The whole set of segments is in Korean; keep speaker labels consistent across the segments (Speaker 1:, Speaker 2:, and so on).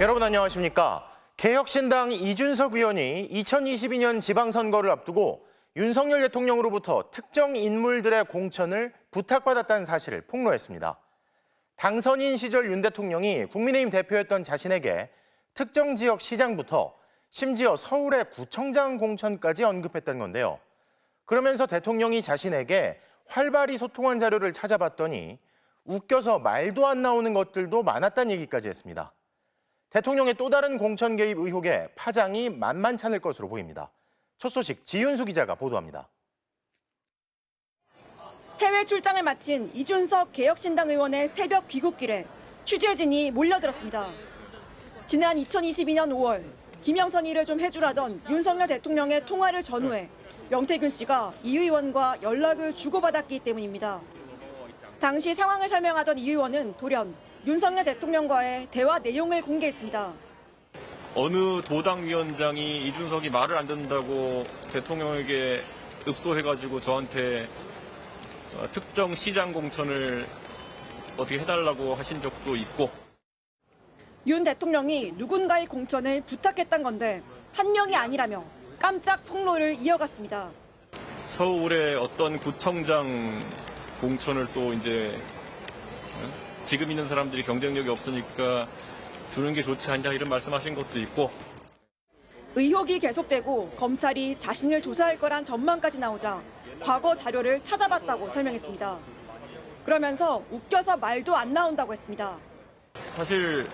Speaker 1: 여러분 안녕하십니까? 개혁신당 이준석 의원이 2022년 지방선거를 앞두고 윤석열 대통령으로부터 특정 인물들의 공천을 부탁받았다는 사실을 폭로했습니다. 당선인 시절 윤 대통령이 국민의힘 대표였던 자신에게 특정 지역 시장부터 심지어 서울의 구청장 공천까지 언급했던 건데요. 그러면서 대통령이 자신에게 활발히 소통한 자료를 찾아봤더니 웃겨서 말도 안 나오는 것들도 많았다는 얘기까지 했습니다. 대통령의 또 다른 공천 개입 의혹에 파장이 만만찮을 것으로 보입니다. 첫 소식 지윤수 기자가 보도합니다.
Speaker 2: 해외 출장을 마친 이준석 개혁신당 의원의 새벽 귀국길에 취재진이 몰려들었습니다. 지난 2022년 5월 김영선 일을 좀 해주라던 윤석열 대통령의 통화를 전후해 명태균 씨가 이 의원과 연락을 주고받았기 때문입니다. 당시 상황을 설명하던 이 의원은 돌연 윤석열 대통령과의 대화 내용을 공개했습니다.
Speaker 3: 어느 도당위원장이 이준석이 말을 안 듣는다고 대통령에게 읍소해가지고 저한테 특정 시장 공천을 어떻게 해달라고 하신 적도 있고.
Speaker 2: 윤 대통령이 누군가의 공천을 부탁했던 건데 한 명이 아니라며 깜짝 폭로를 이어갔습니다.
Speaker 3: 서울의 어떤 구청장 공천을 또 이제 지금 있는 사람들이 경쟁력이 없으니까 주는 게 좋지 않냐 이런 말씀하신 것도 있고.
Speaker 2: 의혹이 계속되고 검찰이 자신을 조사할 거란 전망까지 나오자 과거 자료를 찾아봤다고 설명했습니다. 그러면서 웃겨서 말도 안 나온다고 했습니다.
Speaker 3: 사실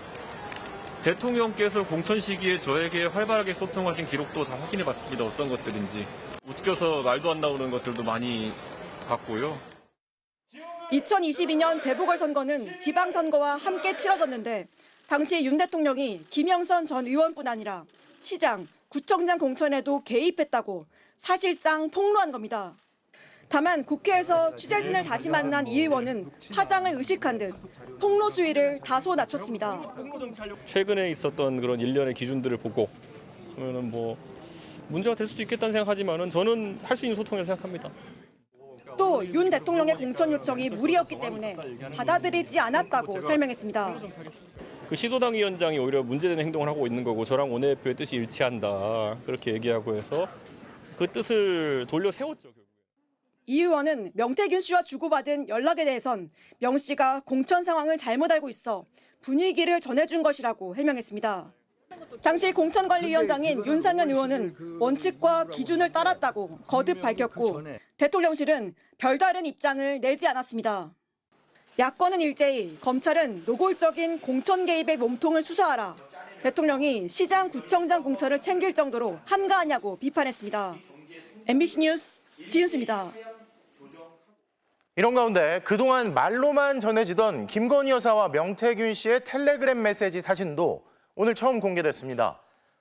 Speaker 3: 대통령께서 공천 시기에 저에게 활발하게 소통하신 기록도 다 확인해 봤습니다. 어떤 것들인지. 웃겨서 말도 안 나오는 것들도 많이 봤고요.
Speaker 2: 2022년 재보궐선거는 지방선거와 함께 치러졌는데 당시 윤 대통령이 김영선 전 의원뿐 아니라 시장, 구청장 공천에도 개입했다고 사실상 폭로한 겁니다. 다만 국회에서 취재진을 다시 만난 이 의원은 파장을 의식한 듯 폭로 수위를 다소 낮췄습니다.
Speaker 4: 최근에 있었던 그런 일련의 기준들을 보고 그러면 문제가 될 수도 있겠다는 생각하지만은 저는 할 수 있는 소통이라고 생각합니다.
Speaker 2: 또 윤 대통령의 공천 요청이 무리였기 때문에 받아들이지 않았다고 설명했습니다.
Speaker 4: 그 시도당 위원장이 오히려 문제되는 행동을 하고 있는 거고 저랑 원내대표의 뜻이 일치한다 그렇게 얘기하고 해서 그 뜻을 돌려 세웠죠.
Speaker 2: 이 의원은 명태균 씨와 주고받은 연락에 대해선 명 씨가 공천 상황을 잘못 알고 있어 분위기를 전해준 것이라고 해명했습니다. 당시 공천관리위원장인 윤상현 의원은 원칙과 기준을 따랐다고 거듭 밝혔고 대통령실은 별다른 입장을 내지 않았습니다. 야권은 일제히 검찰은 노골적인 공천 개입의 몸통을 수사하라. 대통령이 시장, 구청장 공천을 챙길 정도로 한가하냐고 비판했습니다. MBC 뉴스 지은수입니다.
Speaker 1: 이런 가운데 그동안 말로만 전해지던 김건희 여사와 명태균 씨의 텔레그램 메시지 사진도 오늘 처음 공개됐습니다.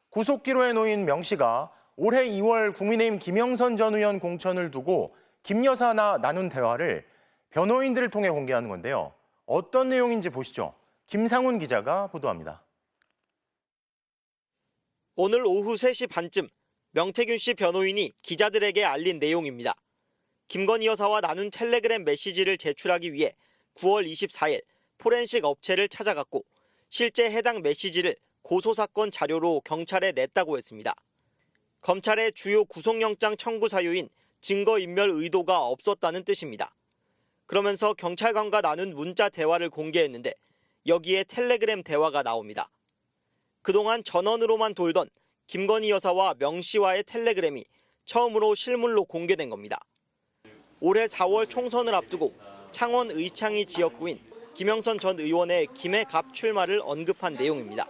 Speaker 1: 구속기로에 놓인 명 씨가 올해 2월 국민의힘 김영선 전 의원 공천을 두고 김 여사와 나눈 대화를 변호인들을 통해 공개하는 건데요. 어떤 내용인지 보시죠. 김상훈 기자가 보도합니다.
Speaker 5: 오늘 오후 3시 반쯤 명태균 씨 변호인이 기자들에게 알린 내용입니다. 김건희 여사와 나눈 텔레그램 메시지를 제출하기 위해 9월 24일 포렌식 업체를 찾아갔고 실제 해당 메시지를 고소사건 자료로 경찰에 냈다고 했습니다. 검찰의 주요 구속영장 청구 사유인 증거인멸 의도가 없었다는 뜻입니다. 그러면서 경찰관과 나눈 문자 대화를 공개했는데 여기에 텔레그램 대화가 나옵니다. 그동안 전원으로만 돌던 김건희 여사와 명 씨와의 텔레그램이 처음으로 실물로 공개된 겁니다. 올해 4월 총선을 앞두고 창원 의창이 지역구인 김영선 전 의원의 김해갑 출마를 언급한 내용입니다.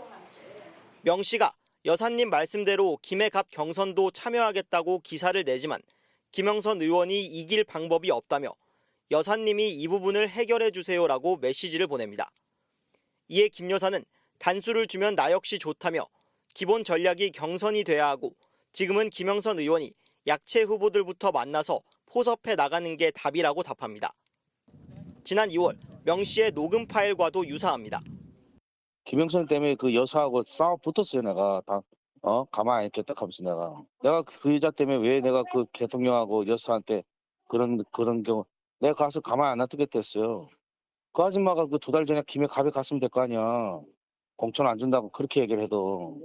Speaker 5: 명 씨가 여사님 말씀대로 김해갑 경선도 참여하겠다고 기사를 내지만 김영선 의원이 이길 방법이 없다며 여사님이 이 부분을 해결해 주세요라고 메시지를 보냅니다. 이에 김 여사는 단수를 주면 나 역시 좋다며 기본 전략이 경선이 돼야 하고 지금은 김영선 의원이 약체 후보들부터 만나서 포섭해 나가는 게 답이라고 답합니다. 지난 2월 명 씨의 녹음 파일과도 유사합니다.
Speaker 6: 김영선 때문에 그 여사하고 싸워 붙었어요. 내가 다 가만히 안 있겠다 하면서 내가 그 여자 때문에 왜 내가 그 대통령하고 여사한테 그런 경우 내가 가서 가만히 안 놔두겠다 했어요. 그 아줌마가 그 2달 전에 김해갑에 갔으면 될 거 아니야. 공천 안 준다고 그렇게 얘기를 해도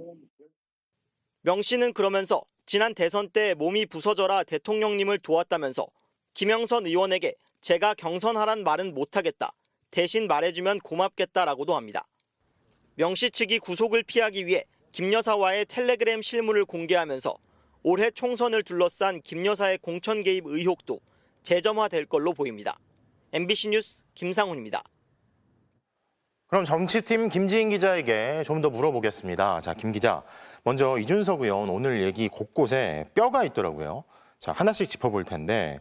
Speaker 5: 명 씨는 그러면서 지난 대선 때 몸이 부서져라 대통령님을 도왔다면서 김영선 의원에게 제가 경선하란 말은 못하겠다. 대신 말해주면 고맙겠다라고도 합니다. 명 씨 측이 구속을 피하기 위해 김 여사와의 텔레그램 실물을 공개하면서 올해 총선을 둘러싼 김 여사의 공천 개입 의혹도 재점화될 걸로 보입니다. MBC 뉴스 김상훈입니다.
Speaker 1: 그럼 정치팀 김지인 기자에게 좀 더 물어보겠습니다. 자, 김 기자. 먼저 이준석 의원 오늘 얘기 곳곳에 뼈가 있더라고요. 자, 하나씩 짚어볼 텐데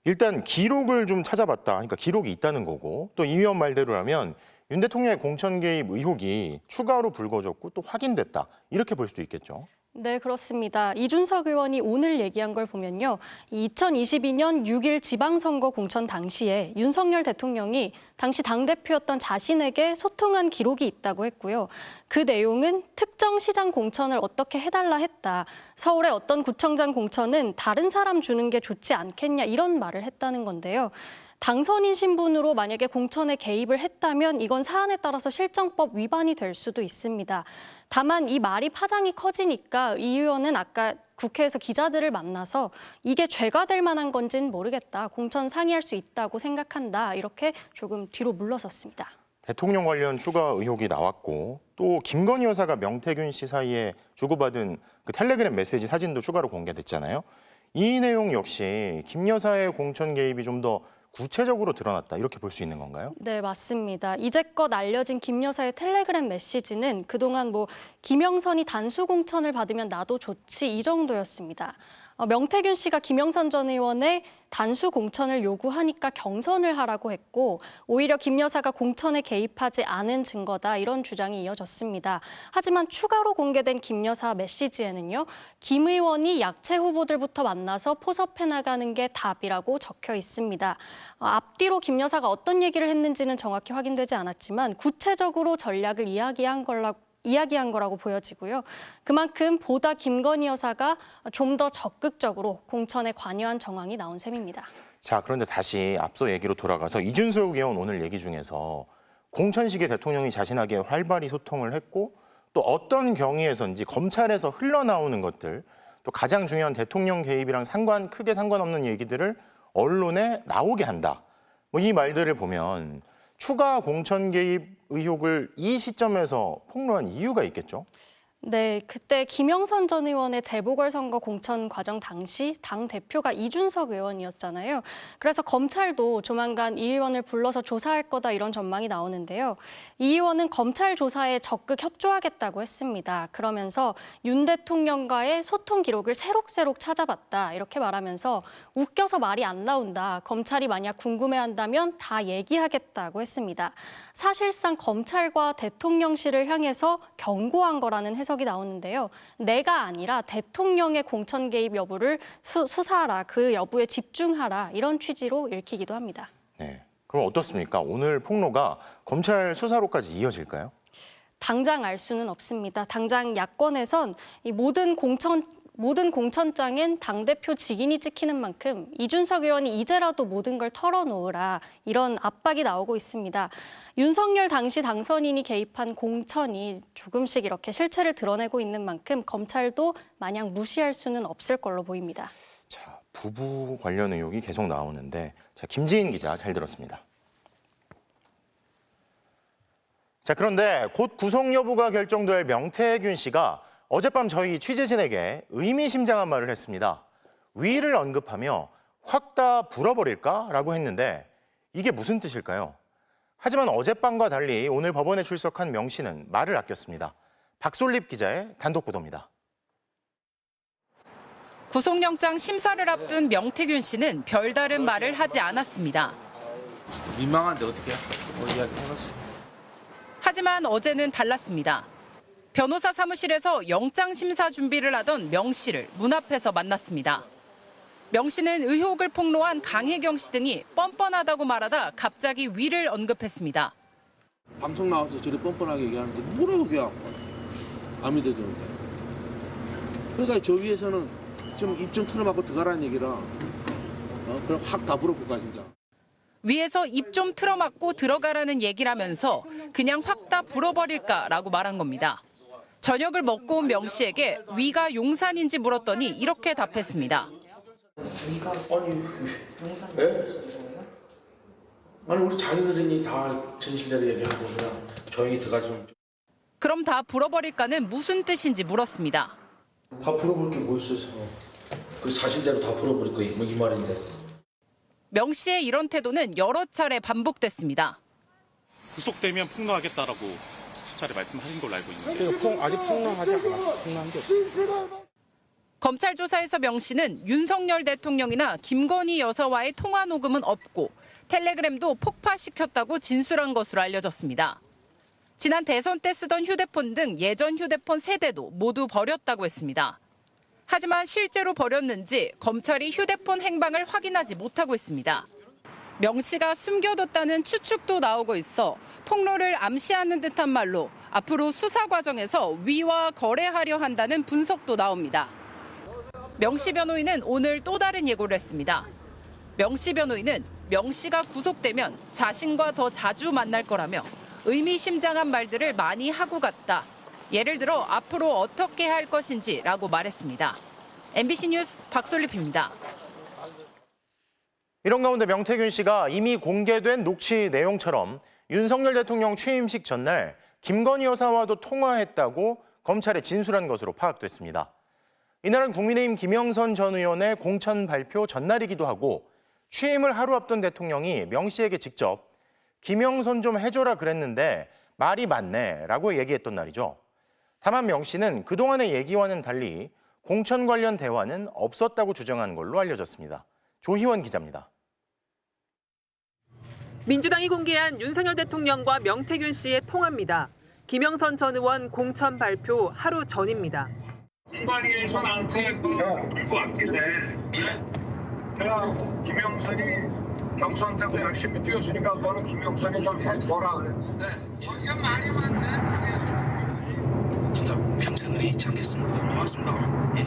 Speaker 1: 일단 기록을 좀 찾아봤다. 그러니까 기록이 있다는 거고 또 이 의원 말대로라면 윤 대통령의 공천 개입 의혹이 추가로 불거졌고 또 확인됐다. 이렇게 볼 수도 있겠죠.
Speaker 7: 네, 그렇습니다. 이준석 의원이 오늘 얘기한 걸 보면요. 2022년 6일 지방선거 공천 당시에 윤석열 대통령이 당시 당대표였던 자신에게 소통한 기록이 있다고 했고요. 그 내용은 특정 시장 공천을 어떻게 해달라 했다. 서울의 어떤 구청장 공천은 다른 사람 주는 게 좋지 않겠냐 이런 말을 했다는 건데요. 당선인 신분으로 만약에 공천에 개입을 했다면 이건 사안에 따라서 실정법 위반이 될 수도 있습니다. 다만 이 말이 파장이 커지니까 이 의원은 아까 국회에서 기자들을 만나서 이게 죄가 될 만한 건지는 모르겠다. 공천 상의할 수 있다고 생각한다. 이렇게 조금 뒤로 물러섰습니다.
Speaker 1: 대통령 관련 추가 의혹이 나왔고 또 김건희 여사가 명태균 씨 사이에 주고받은 그 텔레그램 메시지 사진도 추가로 공개됐잖아요. 이 내용 역시 김 여사의 공천 개입이 좀 더 구체적으로 드러났다 이렇게 볼 수 있는 건가요?
Speaker 7: 네, 맞습니다. 이제껏 알려진 김 여사의 텔레그램 메시지는 그동안 김영선이 단수 공천을 받으면 나도 좋지 이 정도였습니다. 명태균 씨가 김영선 전 의원의 단수 공천을 요구하니까 경선을 하라고 했고 오히려 김 여사가 공천에 개입하지 않은 증거다 이런 주장이 이어졌습니다. 하지만 추가로 공개된 김 여사 메시지에는요. 김 의원이 약체 후보들부터 만나서 포섭해 나가는 게 답이라고 적혀 있습니다. 앞뒤로 김 여사가 어떤 얘기를 했는지는 정확히 확인되지 않았지만 구체적으로 전략을 이야기한 거라고 보여지고요. 그만큼 보다 김건희 여사가 좀 더 적극적으로 공천에 관여한 정황이 나온 셈입니다.
Speaker 1: 자, 그런데 다시 앞서 얘기로 돌아가서 이준석 의원 오늘 얘기 중에서 공천 시기에 대통령이 자신에게 활발히 소통을 했고 또 어떤 경위에서인지 검찰에서 흘러나오는 것들 또 가장 중요한 대통령 개입이랑 크게 상관없는 얘기들을 언론에 나오게 한다. 이 말들을 보면 추가 공천 개입 의혹을 이 시점에서 폭로한 이유가 있겠죠?
Speaker 7: 네, 그때 김영선 전 의원의 재보궐선거 공천 과정 당시 당대표가 이준석 의원이었잖아요. 그래서 검찰도 조만간 이 의원을 불러서 조사할 거다 이런 전망이 나오는데요. 이 의원은 검찰 조사에 적극 협조하겠다고 했습니다. 그러면서 윤 대통령과의 소통 기록을 새록새록 찾아봤다 이렇게 말하면서 웃겨서 말이 안 나온다. 검찰이 만약 궁금해한다면 다 얘기하겠다고 했습니다. 사실상 검찰과 대통령실을 향해서 경고한 거라는 해석이 나오는데요. 내가 아니라 대통령의 공천 개입 여부를 수사하라, 그 여부에 집중하라 이런 취지로 읽히기도 합니다.
Speaker 1: 네. 그럼 어떻습니까? 오늘 폭로가 검찰 수사로까지 이어질까요?
Speaker 7: 당장 알 수는 없습니다. 당장 야권에선 이 모든 공천장엔 당대표 직인이 찍히는 만큼 이준석 의원이 이제라도 모든 걸 털어놓으라 이런 압박이 나오고 있습니다. 윤석열 당시 당선인이 개입한 공천이 조금씩 이렇게 실체를 드러내고 있는 만큼 검찰도 마냥 무시할 수는 없을 걸로 보입니다.
Speaker 1: 자, 부부 관련 의혹이 계속 나오는데 자, 김지인 기자 잘 들었습니다. 자, 그런데 곧 구속 여부가 결정될 명태균 씨가 어젯밤 저희 취재진에게 의미심장한 말을 했습니다. 위를 언급하며 확 다 불어버릴까라고 했는데 이게 무슨 뜻일까요? 하지만 어젯밤과 달리 오늘 법원에 출석한 명 씨는 말을 아꼈습니다. 박솔립 기자의 단독 보도입니다.
Speaker 8: 구속영장 심사를 앞둔 명태균 씨는 별다른 말을 하지 않았습니다.
Speaker 6: 민망한데 어떻게 이야기 해봤어?
Speaker 8: 하지만 어제는 달랐습니다. 변호사 사무실에서 영장 심사 준비를 하던 명 씨를 문 앞에서 만났습니다. 명 씨는 의혹을 폭로한 강혜경 씨 등이 뻔뻔하다고 말하다 갑자기 위를 언급했습니다.
Speaker 9: 방송 나와서 저리 뻔뻔하게 얘기하는데 뭐라고 그냥 안 믿어주는데. 그러니까 저 위에서는 좀 입 좀 틀어막고 들어가라는 얘기라 그럼 확 다 물어볼까 진짜.
Speaker 8: 위에서 입 좀 틀어막고 들어가라는 얘기를 하면서 그냥 확 다 불어버릴까라고 말한 겁니다. 저녁을 먹고 온 명 씨에게 위가 용산인지 물었더니 이렇게 답했습니다.
Speaker 9: 아니 우리 장인어른이 다 진실대로 얘기하고 그냥 조용히 들어가지.
Speaker 8: 그럼 다 불어버릴까는 무슨 뜻인지 물었습니다.
Speaker 9: 다 풀어볼 게 뭐 있어서 그 사실대로 다 풀어버릴 거 이 말인데.
Speaker 8: 명 씨의 이런 태도는 여러 차례 반복됐습니다.
Speaker 10: 구속되면 폭로하겠다라고 수차례 말씀하신 걸로 알고 있는데.
Speaker 6: 아직 폭로하지 않았어. 폭로한 게 없어.
Speaker 8: 검찰 조사에서 명 씨는 윤석열 대통령이나 김건희 여사와의 통화 녹음은 없고 텔레그램도 폭파시켰다고 진술한 것으로 알려졌습니다. 지난 대선 때 쓰던 휴대폰 등 예전 휴대폰 3대도 모두 버렸다고 했습니다. 하지만 실제로 버렸는지 검찰이 휴대폰 행방을 확인하지 못하고 있습니다. 명 씨가 숨겨뒀다는 추측도 나오고 있어 폭로를 암시하는 듯한 말로 앞으로 수사 과정에서 위와 거래하려 한다는 분석도 나옵니다. 명 씨 변호인은 오늘 또 다른 예고를 했습니다. 명 씨 변호인은 명 씨가 구속되면 자신과 더 자주 만날 거라며 의미심장한 말들을 많이 하고 갔다. 예를 들어 앞으로 어떻게 할 것인지라고 말했습니다. MBC 뉴스 박솔립입니다.
Speaker 1: 이런 가운데 명태균 씨가 이미 공개된 녹취 내용처럼 윤석열 대통령 취임식 전날 김건희 여사와도 통화했다고 검찰에 진술한 것으로 파악됐습니다. 이날은 국민의힘 김영선 전 의원의 공천 발표 전날이기도 하고 취임을 하루 앞둔 대통령이 명 씨에게 직접 김영선 좀 해줘라 그랬는데 말이 많네라고 얘기했던 날이죠. 다만 명 씨는 그동안의 얘기와는 달리 공천 관련 대화는 없었다고 주장한 걸로 알려졌습니다. 조희원 기자입니다.
Speaker 11: 민주당이 공개한 윤석열 대통령과 명태균 씨의 통화입니다. 김영선 전 의원 공천 발표 하루 전입니다.
Speaker 12: 순간이에서 나한테 그거 왔길래 내가 김영선이 경선 때도 열심히 뛰었으니까 너는 김영선이 좀 해줘라 그랬는데 거기가 말이 많네.
Speaker 13: 진짜 평생을 잊지 않겠습니다. 고맙습니다. 예.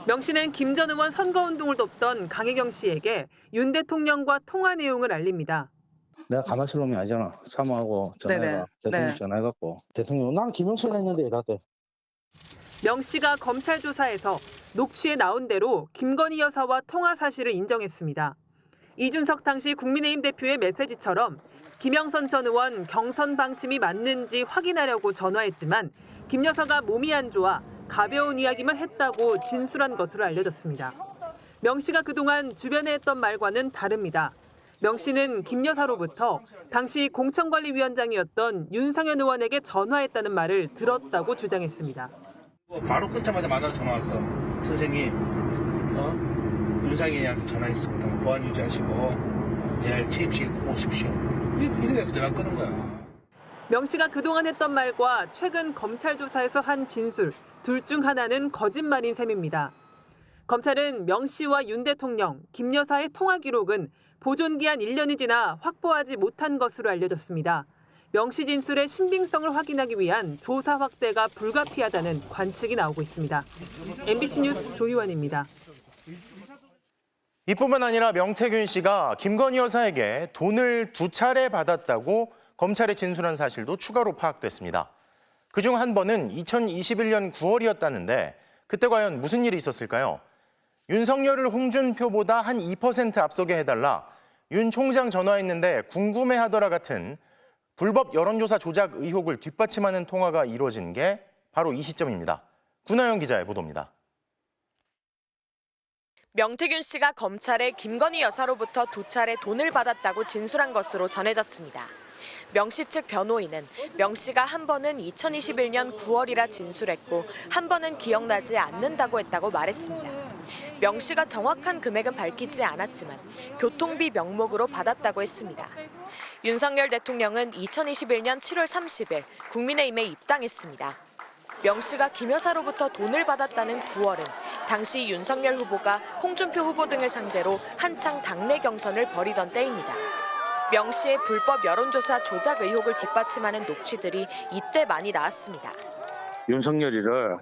Speaker 11: 명 씨는 김 전 의원 선거운동을 돕던 강혜경 씨에게 윤 대통령과 통화 내용을 알립니다.
Speaker 6: 내가 가만히 있을 놈이 아니잖아. 사모하고 전화해가. 대통령 전화해갖고. 대통령 나는 김영선 했는데 이랬대.
Speaker 11: 명 씨가 검찰 조사에서 녹취에 나온 대로 김건희 여사와 통화 사실을 인정했습니다. 이준석 당시 국민의힘 대표의 메시지처럼 김영선 전 의원 경선 방침이 맞는지 확인하려고 전화했지만 김 여사가 몸이 안 좋아 가벼운 이야기만 했다고 진술한 것으로 알려졌습니다. 명 씨가 그동안 주변에 했던 말과는 다릅니다. 명 씨는 김 여사로부터 당시 공천관리위원장이었던 윤상현 의원에게 전화했다는 말을 들었다고 주장했습니다.
Speaker 6: 바로 끊자마자 만나러 전화 왔어. 선생님, 윤상현이한테 전화했습니다. 보안 유지하시고 내일 취임식에 꼭 오십시오. 이렇게 전화 끊은 거야.
Speaker 11: 명 씨가 그동안 했던 말과 최근 검찰 조사에서 한 진술, 둘 중 하나는 거짓말인 셈입니다. 검찰은 명 씨와 윤 대통령, 김 여사의 통화 기록은 보존기한 1년이 지나 확보하지 못한 것으로 알려졌습니다. 명 씨 진술의 신빙성을 확인하기 위한 조사 확대가 불가피하다는 관측이 나오고 있습니다. MBC 뉴스 조희원입니다.
Speaker 1: 이뿐만 아니라 명태균 씨가 김건희 여사에게 돈을 2차례 받았다고 검찰에 진술한 사실도 추가로 파악됐습니다. 그중 한 번은 2021년 9월이었다는데 그때 과연 무슨 일이 있었을까요? 윤석열을 홍준표보다 한 2% 앞서게 해달라, 윤 총장 전화했는데 궁금해하더라 같은 불법 여론조사 조작 의혹을 뒷받침하는 통화가 이루어진 게 바로 이 시점입니다. 구나영 기자의 보도입니다.
Speaker 14: 명태균 씨가 검찰에 김건희 여사로부터 2차례 돈을 받았다고 진술한 것으로 전해졌습니다. 명 씨 측 변호인은 명 씨가 한 번은 2021년 9월이라 진술했고 한 번은 기억나지 않는다고 했다고 말했습니다. 명 씨가 정확한 금액은 밝히지 않았지만 교통비 명목으로 받았다고 했습니다. 윤석열 대통령은 2021년 7월 30일 국민의힘에 입당했습니다. 명 씨가 김 여사로부터 돈을 받았다는 9월은 당시 윤석열 후보가 홍준표 후보 등을 상대로 한창 당내 경선을 벌이던 때입니다. 명 씨의 불법 여론조사 조작 의혹을 뒷받침하는 녹취들이 이때 많이 나왔습니다.
Speaker 6: 윤석열이를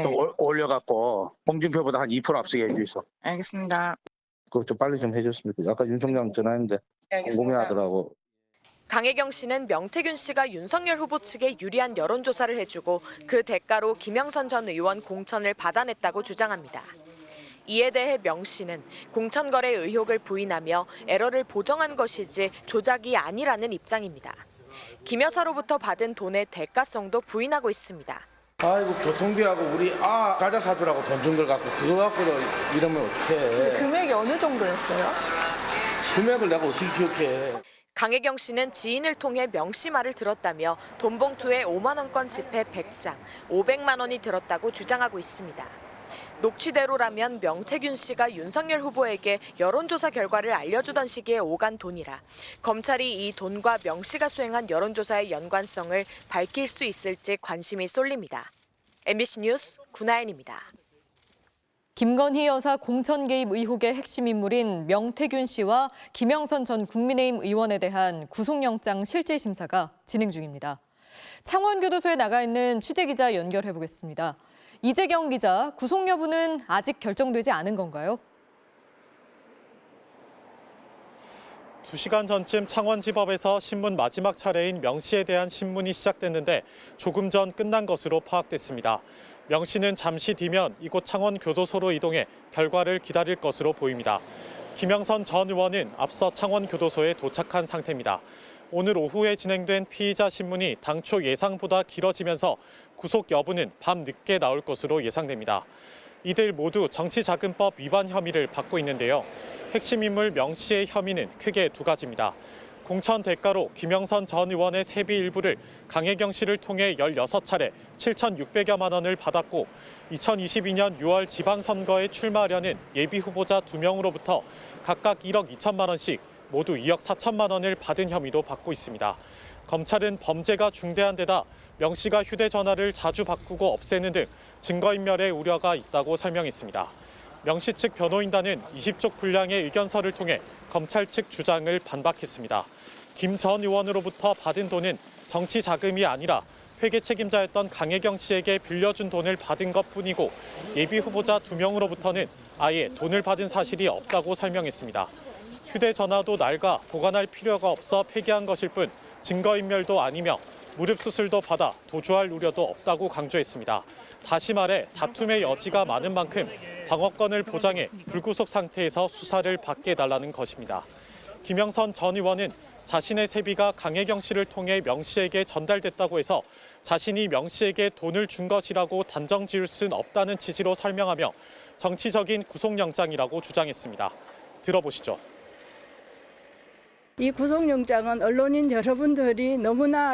Speaker 6: 좀 올려갖고 홍준표보다 한 2% 앞서게 해주있어.
Speaker 15: 알겠습니다.
Speaker 6: 그거 좀 빨리 좀 해줬으면 좋겠어요. 아까 윤총장 전화했는데 궁금해하더라고.
Speaker 14: 강혜경 씨는 명태균 씨가 윤석열 후보 측에 유리한 여론조사를 해주고 그 대가로 김영선 전 의원 공천을 받아냈다고 주장합니다. 이에 대해 명 씨는 공천 거래 의혹을 부인하며 에러를 보정한 것이지 조작이 아니라는 입장입니다. 김 여사로부터 받은 돈의 대가성도 부인하고 있습니다.
Speaker 9: 아이고 교통비하고 우리 과자 사주라고 돈 준 걸 갖고 그거 갖고도 이러면 어떡해.
Speaker 2: 금액이 어느 정도였어요?
Speaker 9: 금액을 내가 어떻게 기억해.
Speaker 14: 강혜경 씨는 지인을 통해 명 씨 말을 들었다며 돈 봉투에 5만 원권 지폐 100장, 500만 원이 들었다고 주장하고 있습니다. 녹취대로라면 명태균 씨가 윤석열 후보에게 여론조사 결과를 알려주던 시기에 오간 돈이라 검찰이 이 돈과 명 씨가 수행한 여론조사의 연관성을 밝힐 수 있을지 관심이 쏠립니다. MBC 뉴스 구나연입니다.
Speaker 15: 김건희 여사 공천 개입 의혹의 핵심 인물인 명태균 씨와 김영선 전 국민의힘 의원에 대한 구속영장 실질심사가 진행 중입니다. 창원교도소에 나가 있는 취재기자 연결해보겠습니다. 이재경 기자, 구속 여부는 아직 결정되지 않은 건가요?
Speaker 16: 2시간 전쯤 창원지법에서 신문 마지막 차례인 명 씨에 대한 신문이 시작됐는데 조금 전 끝난 것으로 파악됐습니다. 명 씨는 잠시 뒤면 이곳 창원교도소로 이동해 결과를 기다릴 것으로 보입니다. 김영선 전 의원은 앞서 창원교도소에 도착한 상태입니다. 오늘 오후에 진행된 피의자 신문이 당초 예상보다 길어지면서 구속 여부는 밤 늦게 나올 것으로 예상됩니다. 이들 모두 정치자금법 위반 혐의를 받고 있는데요. 핵심 인물 명 씨의 혐의는 크게 두 가지입니다. 공천 대가로 김영선 전 의원의 세비 일부를 강혜경 씨를 통해 16차례 7,600여만 원을 받았고 2022년 6월 지방선거에 출마하려는 예비후보자 2명으로부터 각각 1억 2천만 원씩 모두 2억 4천만 원을 받은 혐의도 받고 있습니다. 검찰은 범죄가 중대한 데다 명 씨가 휴대전화를 자주 바꾸고 없애는 등 증거인멸의 우려가 있다고 설명했습니다. 명 씨 측 변호인단은 20쪽 분량의 의견서를 통해 검찰 측 주장을 반박했습니다. 김 전 의원으로부터 받은 돈은 정치 자금이 아니라 회계 책임자였던 강혜경 씨에게 빌려준 돈을 받은 것뿐이고 예비 후보자 2명으로부터는 아예 돈을 받은 사실이 없다고 설명했습니다. 휴대전화도 낡아 보관할 필요가 없어 폐기한 것일 뿐 증거인멸도 아니며 무릎 수술도 받아 도주할 우려도 없다고 강조했습니다. 다시 말해 다툼의 여지가 많은 만큼 방어권을 보장해 불구속 상태에서 수사를 받게 해달라는 것입니다. 김영선 전 의원은 자신의 세비가 강혜경 씨를 통해 명 씨에게 전달됐다고 해서 자신이 명 씨에게 돈을 준 것이라고 단정 지을 수는 없다는 취지로 설명하며 정치적인 구속영장이라고 주장했습니다. 들어보시죠.
Speaker 17: 이 구속영장은 언론인 여러분들이 너무나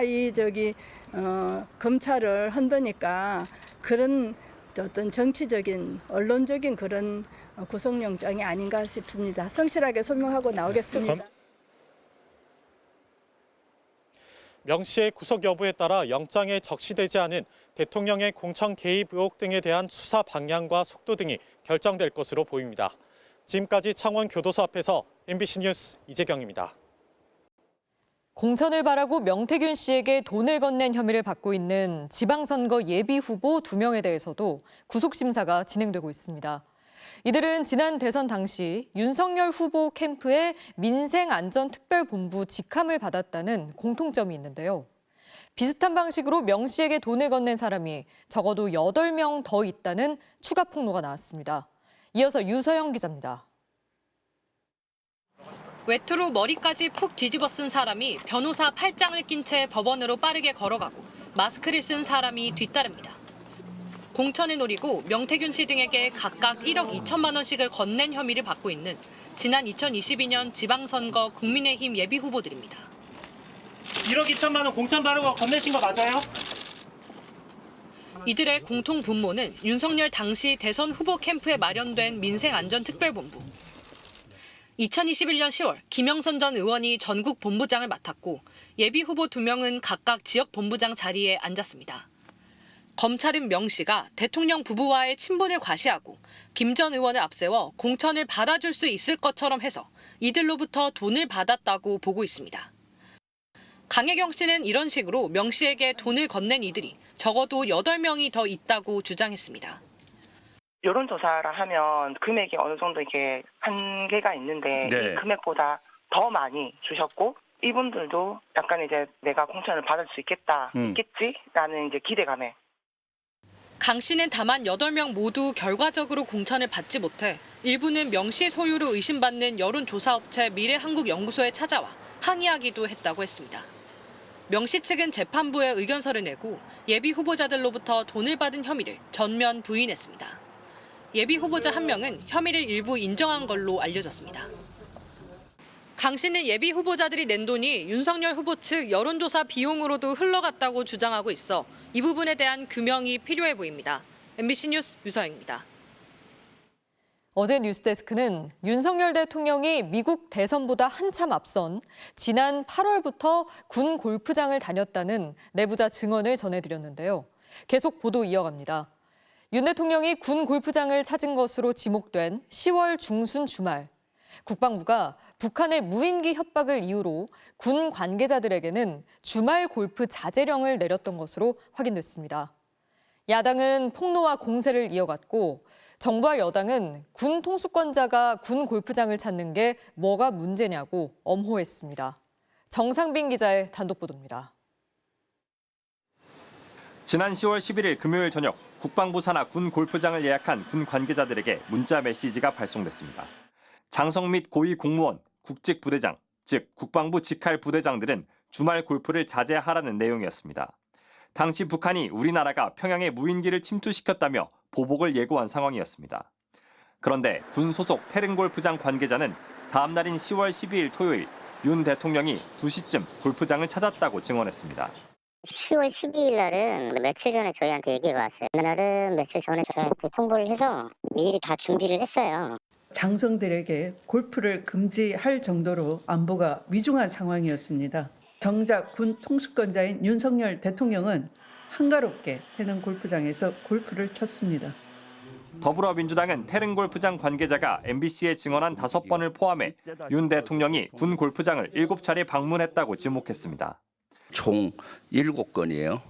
Speaker 17: 검찰을 흔드니까 그런 어떤 정치적인 언론적인 그런 구속영장이 아닌가 싶습니다. 성실하게 소명하고 나오겠습니다.
Speaker 16: 명 씨의 구속 여부에 따라 영장에 적시되지 않은 대통령의 공천 개입 의혹 등에 대한 수사 방향과 속도 등이 결정될 것으로 보입니다. 지금까지 창원교도소 앞에서 MBC 뉴스 이재경입니다.
Speaker 15: 공천을 바라고 명태균 씨에게 돈을 건넨 혐의를 받고 있는 지방선거 예비 후보 2명에 대해서도 구속심사가 진행되고 있습니다. 이들은 지난 대선 당시 윤석열 후보 캠프의 민생안전특별본부 직함을 받았다는 공통점이 있는데요. 비슷한 방식으로 명 씨에게 돈을 건넨 사람이 적어도 8명 더 있다는 추가 폭로가 나왔습니다. 이어서 유서영 기자입니다.
Speaker 18: 외투로 머리까지 푹 뒤집어 쓴 사람이 변호사 팔짱을 낀 채 법원으로 빠르게 걸어가고 마스크를 쓴 사람이 뒤따릅니다. 공천을 노리고 명태균 씨 등에게 각각 1억 2천만 원씩을 건넨 혐의를 받고 있는 지난 2022년 지방선거 국민의힘 예비후보들입니다.
Speaker 19: 1억 2천만 원 공천 바르고 건네신 거 맞아요?
Speaker 18: 이들의 공통 분모는 윤석열 당시 대선 후보 캠프에 마련된 민생안전특별본부. 2021년 10월 김영선 전 의원이 전국 본부장을 맡았고 예비후보 2명은 각각 지역 본부장 자리에 앉았습니다. 검찰은 명 씨가 대통령 부부와의 친분을 과시하고 김 전 의원을 앞세워 공천을 받아줄 수 있을 것처럼 해서 이들로부터 돈을 받았다고 보고 있습니다. 강혜경 씨는 이런 식으로 명 씨에게 돈을 건넨 이들이 적어도 8명이 더 있다고 주장했습니다.
Speaker 20: 여론조사라 하면 금액이 어느 정도 이게 한계가 있는데
Speaker 21: 네.
Speaker 20: 이 금액보다 더 많이 주셨고 이분들도 약간 이제 내가 공천을 받을 수 있겠지라는 이제 기대감에.
Speaker 18: 강 씨는 다만 8명 모두 결과적으로 공천을 받지 못해 일부는 명 씨 소유로 의심받는 여론조사업체 미래한국연구소에 찾아와 항의하기도 했다고 했습니다. 명 씨 측은 재판부에 의견서를 내고 예비 후보자들로부터 돈을 받은 혐의를 전면 부인했습니다. 예비 후보자 한 명은 혐의를 일부 인정한 걸로 알려졌습니다. 강 씨는 예비 후보자들이 낸 돈이 윤석열 후보 측 여론조사 비용으로도 흘러갔다고 주장하고 있어 이 부분에 대한 규명이 필요해 보입니다. MBC 뉴스 유서영입니다.
Speaker 15: 어제 뉴스데스크는 윤석열 대통령이 미국 대선보다 한참 앞선 지난 8월부터 군 골프장을 다녔다는 내부자 증언을 전해드렸는데요. 계속 보도 이어갑니다. 윤 대통령이 군 골프장을 찾은 것으로 지목된 10월 중순 주말, 국방부가 북한의 무인기 협박을 이유로 군 관계자들에게는 주말 골프 자제령을 내렸던 것으로 확인됐습니다. 야당은 폭로와 공세를 이어갔고 정부와 여당은 군 통수권자가 군 골프장을 찾는 게 뭐가 문제냐고 엄호했습니다. 정상빈 기자의 단독 보도입니다.
Speaker 22: 지난 10월 11일 금요일 저녁 국방부 산하 군 골프장을 예약한 군 관계자들에게 문자 메시지가 발송됐습니다. 장성 및 고위 공무원, 국직 부대장, 즉 국방부 직할 부대장들은 주말 골프를 자제하라는 내용이었습니다. 당시 북한이 우리나라가 평양에 무인기를 침투시켰다며 보복을 예고한 상황이었습니다. 그런데 군 소속 태릉골프장 관계자는 다음 날인 10월 12일 토요일 윤 대통령이 2시쯤 골프장을 찾았다고 증언했습니다.
Speaker 23: 10월 12일 날은 며칠 전에 저희한테 얘기가 왔어요. 그날은 며칠 전에 저희한테 통보를 해서 미리 다 준비를 했어요.
Speaker 24: 장성들에게 골프를 금지할 정도로 안보가 위중한 상황이었습니다. 정작 군 통수권자인 윤석열 대통령은 한가롭게 태릉 골프장에서 골프를 쳤습니다.
Speaker 22: 더불어민주당은 태릉골프장 관계자가 MBC에 증언한 5번을 포함해 윤 대통령이 군 골프장을 7차례 방문했다고 지목했습니다.
Speaker 25: 총 7건이에요.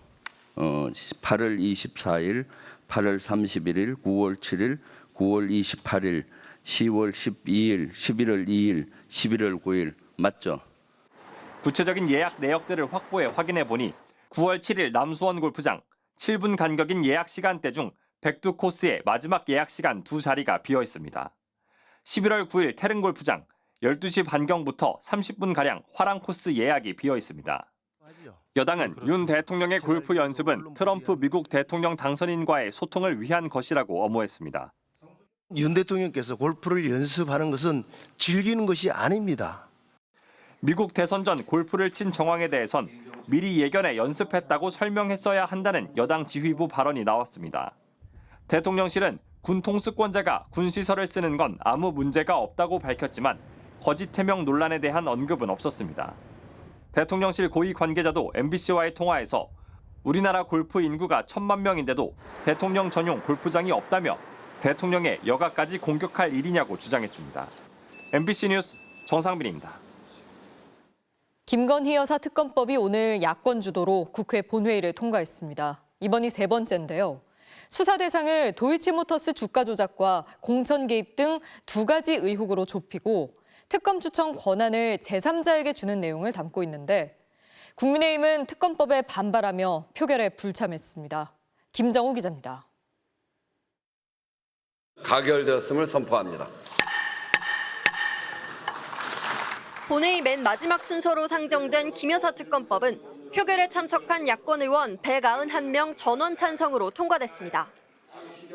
Speaker 25: 8월 24일, 8월 31일, 9월 7일, 9월 28일, 10월 12일, 11월 2일, 11월 9일 맞죠?
Speaker 22: 구체적인 예약 내역들을 확보해 확인해 보니 9월 7일 남수원 골프장 7분 간격인 예약 시간대 중 백두 코스의 마지막 예약 시간 2자리가 비어 있습니다. 11월 9일 태릉 골프장 12시 반경부터 30분가량 화랑 코스 예약이 비어 있습니다. 여당은 윤 대통령의 골프 연습은 트럼프 미국 대통령 당선인과의 소통을 위한 것이라고 엄호했습니다.
Speaker 26: 윤 대통령께서 골프를 연습하는 것은 즐기는 것이 아닙니다.
Speaker 22: 미국 대선 전 골프를 친 정황에 대해선 미리 예견해 연습했다고 설명했어야 한다는 여당 지휘부 발언이 나왔습니다. 대통령실은 군 통수권자가 군 시설을 쓰는 건 아무 문제가 없다고 밝혔지만 거짓 해명 논란에 대한 언급은 없었습니다. 대통령실 고위 관계자도 MBC와의 통화에서 우리나라 골프 인구가 1,000만 명인데도 대통령 전용 골프장이 없다며 대통령의 여가까지 공격할 일이냐고 주장했습니다. MBC 뉴스 정상빈입니다.
Speaker 15: 김건희 여사 특검법이 오늘 야권 주도로 국회 본회의를 통과했습니다. 이번이 3번째인데요. 수사 대상을 도이치모터스 주가 조작과 공천 개입 등 2가지 의혹으로 좁히고 특검 추천 권한을 제3자에게 주는 내용을 담고 있는데 국민의힘은 특검법에 반발하며 표결에 불참했습니다. 김정우 기자입니다.
Speaker 27: 가결되었음을 선포합니다.
Speaker 7: 본회의 맨 마지막 순서로 상정된 김 여사 특검법은 표결에 참석한 야권 의원 191명 전원 찬성으로 통과됐습니다.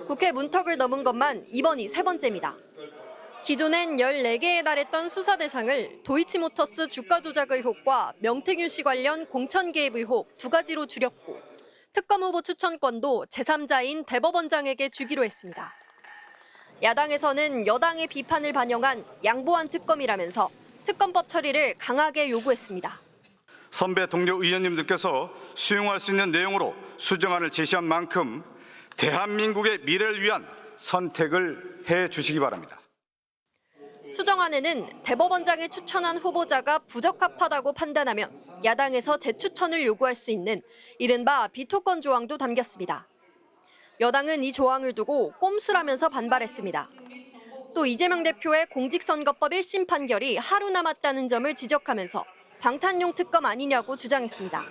Speaker 7: 국회 문턱을 넘은 것만 이번이 3번째입니다. 기존엔 14개에 달했던 수사 대상을 도이치모터스 주가 조작 의혹과 명태균 씨 관련 공천 개입 의혹 2가지로 줄였고 특검 후보 추천권도 제3자인 대법원장에게 주기로 했습니다. 야당에서는 여당의 비판을 반영한 양보한 특검이라면서 특검법 처리를 강하게 요구했습니다.
Speaker 28: 선배 동료 의원님들께서 수용할 수 있는 내용으로 수정안을 제시한 만큼 대한민국의 미래를 위한 선택을 해 주시기 바랍니다.
Speaker 7: 수정안에는 대법원장이 추천한 후보자가 부적합하다고 판단하면 야당에서 재추천을 요구할 수 있는 이른바 비토권 조항도 담겼습니다.
Speaker 3: 여당은 이 조항을 두고 꼼수라면서 반발했습니다. 또 이재명 대표의 공직선거법 1심 판결이 하루 남았다는 점을 지적하면서 방탄용 특검 아니냐고 주장했습니다.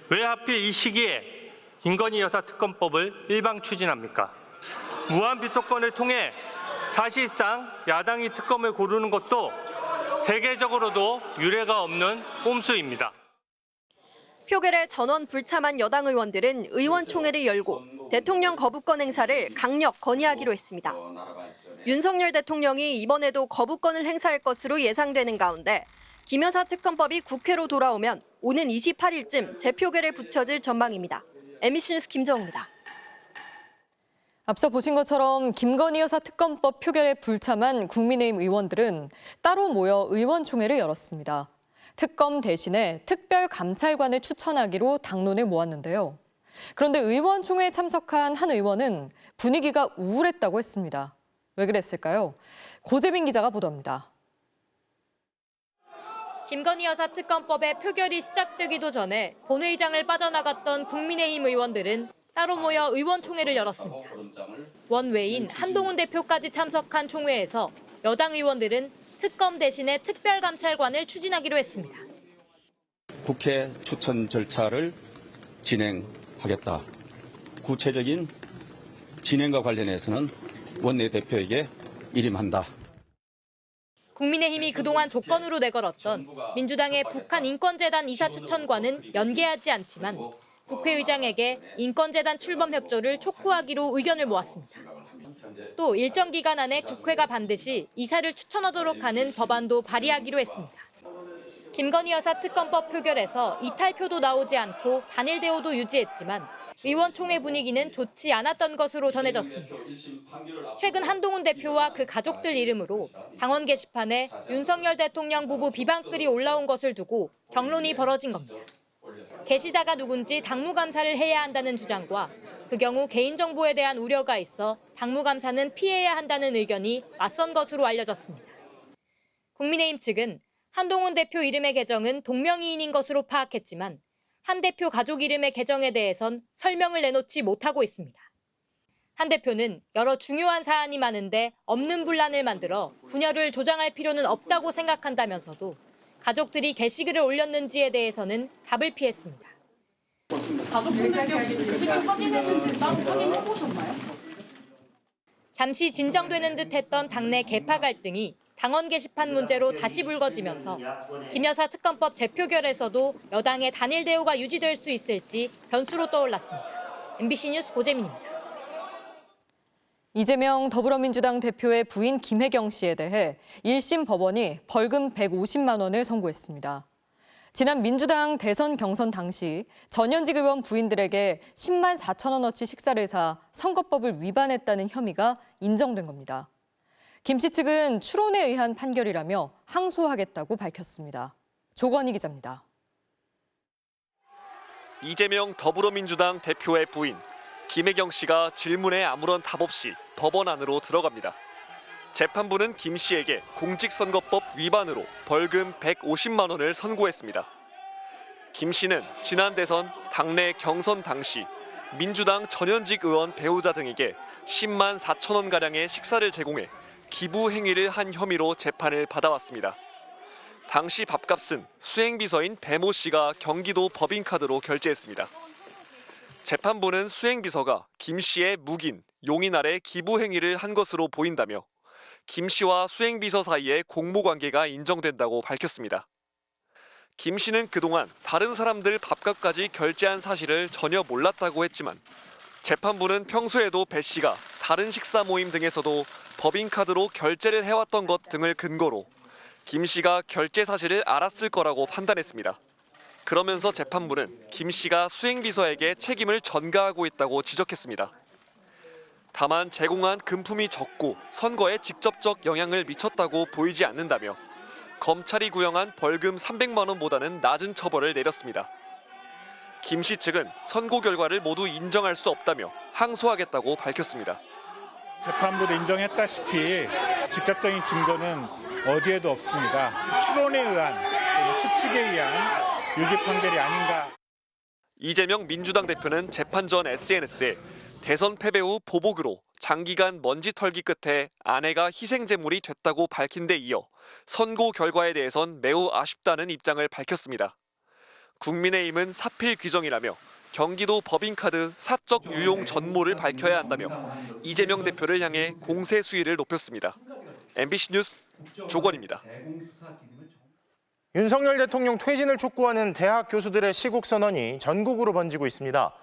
Speaker 19: 왜 하필 이 시기에 김건희 여사 특검법을 일방 추진합니까? 무한 비토권을 통해 사실상 야당이 특검을 고르는 것도 세계적으로도 유례가 없는 꼼수입니다.
Speaker 3: 표결에 전원 불참한 여당 의원들은 의원총회를 열고 대통령 거부권 행사를 강력 건의하기로 했습니다. 윤석열 대통령이 이번에도 거부권을 행사할 것으로 예상되는 가운데 김 여사 특검법이 국회로 돌아오면 오는 28일쯤 재표결에 붙여질 전망입니다. MBC 뉴스 김정우입니다.
Speaker 15: 앞서 보신 것처럼 김건희 여사 특검법 표결에 불참한 국민의힘 의원들은 따로 모여 의원총회를 열었습니다. 특검 대신에 특별감찰관을 추천하기로 당론을 모았는데요. 그런데 의원총회에 참석한 한 의원은 분위기가 우울했다고 했습니다. 왜 그랬을까요? 고재민 기자가 보도합니다.
Speaker 18: 김건희 여사 특검법의 표결이 시작되기도 전에 본회의장을 빠져나갔던 국민의힘 의원들은 따로 모여 의원총회를 열었습니다. 원외인 한동훈 대표까지 참석한 총회에서 여당 의원들은 특검 대신에 특별감찰관을 추진하기로 했습니다.
Speaker 4: 국회 추천 절차를 진행하겠다. 구체적인 진행과 관련해서는 원내대표에게 일임한다.
Speaker 18: 국민의힘이 그동안 조건으로 내걸었던 민주당의 북한인권재단 이사 추천과는 연계하지 않지만 국회의장에게 인권재단 출범 협조를 촉구하기로 의견을 모았습니다. 또 일정 기간 안에 국회가 반드시 이사를 추천하도록 하는 법안도 발의하기로 했습니다. 김건희 여사 특검법 표결에서 이탈표도 나오지 않고 단일 대우도 유지했지만 의원총회 분위기는 좋지 않았던 것으로 전해졌습니다. 최근 한동훈 대표와 그 가족들 이름으로 당원 게시판에 윤석열 대통령 부부 비방글이 올라온 것을 두고 경론이 벌어진 겁니다. 게시자가 누군지 당무감사를 해야 한다는 주장과 그 경우 개인정보에 대한 우려가 있어 당무감사는 피해야 한다는 의견이 맞선 것으로 알려졌습니다. 국민의힘 측은 한동훈 대표 이름의 계정은 동명이인인 것으로 파악했지만 한 대표 가족 이름의 계정에 대해선 설명을 내놓지 못하고 있습니다. 한 대표는 여러 중요한 사안이 많은데 없는 분란을 만들어 분열을 조장할 필요는 없다고 생각한다면서도 가족들이 게시글을 올렸는지에 대해서는 답을 피했습니다. 가족분들께 혹시 게시글 확인했는지 따로 확인해보셨나요? 잠시 진정되는 듯했던 당내 계파 갈등이 당원 게시판 문제로 다시 불거지면서 김 여사 특검법 재표결에서도 여당의 단일 대우가 유지될 수 있을지 변수로 떠올랐습니다. MBC 뉴스 고재민입니다.
Speaker 15: 이재명 더불어민주당 대표의 부인 김혜경 씨에 대해 1심 법원이 벌금 150만 원을 선고했습니다. 지난 민주당 대선 경선 당시 전현직 의원 부인들에게 10만 4천 원어치 식사를 사 선거법을 위반했다는 혐의가 인정된 겁니다. 김 씨 측은 추론에 의한 판결이라며 항소하겠다고 밝혔습니다. 조건희 기자입니다.
Speaker 5: 이재명 더불어민주당 대표의 부인 김혜경 씨가 질문에 아무런 답 없이 법원 안으로 들어갑니다. 재판부는 김 씨에게 공직선거법 위반으로 벌금 150만 원을 선고했습니다. 김 씨는 지난 대선 당내 경선 당시 민주당 전현직 의원 배우자 등에게 10만 4천 원가량의 식사를 제공해 기부 행위를 한 혐의로 재판을 받아왔습니다. 당시 밥값은 수행비서인 배모 씨가 경기도 법인카드로 결제했습니다. 재판부는 수행비서가 김 씨의 묵인, 용인 아래 기부 행위를 한 것으로 보인다며 김 씨와 수행비서 사이에 공모관계가 인정된다고 밝혔습니다. 김 씨는 그동안 다른 사람들 밥값까지 결제한 사실을 전혀 몰랐다고 했지만 재판부는 평소에도 배 씨가 다른 식사 모임 등에서도 법인카드로 결제를 해왔던 것 등을 근거로 김 씨가 결제 사실을 알았을 거라고 판단했습니다. 그러면서 재판부는 김 씨가 수행비서에게 책임을 전가하고 있다고 지적했습니다. 다만 제공한 금품이 적고 선거에 직접적 영향을 미쳤다고 보이지 않는다며 검찰이 구형한 벌금 300만 원보다는 낮은 처벌을 내렸습니다. 김 씨 측은 선고 결과를 모두 인정할 수 없다며 항소하겠다고 밝혔습니다.
Speaker 8: 재판부도 인정했다시피 직접적인 증거는 어디에도 없습니다. 추론에 의한, 추측에 의한 유죄 판결이 아닌가.
Speaker 5: 이재명 민주당 대표는 재판 전 SNS에 대선 패배 후 보복으로 장기간 먼지 털기 끝에 아내가 희생제물이 됐다고 밝힌 데 이어 선고 결과에 대해선 매우 아쉽다는 입장을 밝혔습니다. 국민의힘은 사필 규정이라며 경기도 법인카드 사적 유용 전모를 밝혀야 한다며 이재명 대표를 향해 공세 수위를 높였습니다. MBC 뉴스 조건입니다.
Speaker 1: 윤석열 대통령 퇴진을 촉구하는 대학 교수들의 시국 선언이 전국으로 번지고 있습니다.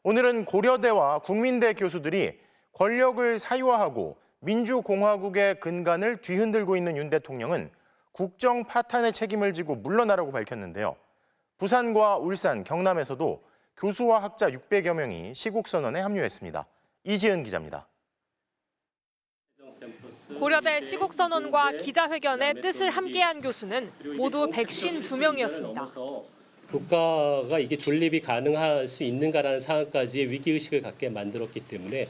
Speaker 1: 오늘은 고려대와 국민대 교수들이 권력을 사유화하고 민주공화국의 근간을 뒤흔들고 있는 윤 대통령은 국정 파탄의 책임을 지고 물러나라고 밝혔는데요. 부산과 울산, 경남에서도 교수와 학자 600여 명이 시국 선언에 합류했습니다. 이지은 기자입니다.
Speaker 18: 고려대 시국선언과 기자회견의 뜻을 함께한 교수는 모두 152명이었습니다.
Speaker 2: 국가가 이게 존립이 가능할 수 있는가라는 상황까지의 위기의식을 갖게 만들었기 때문에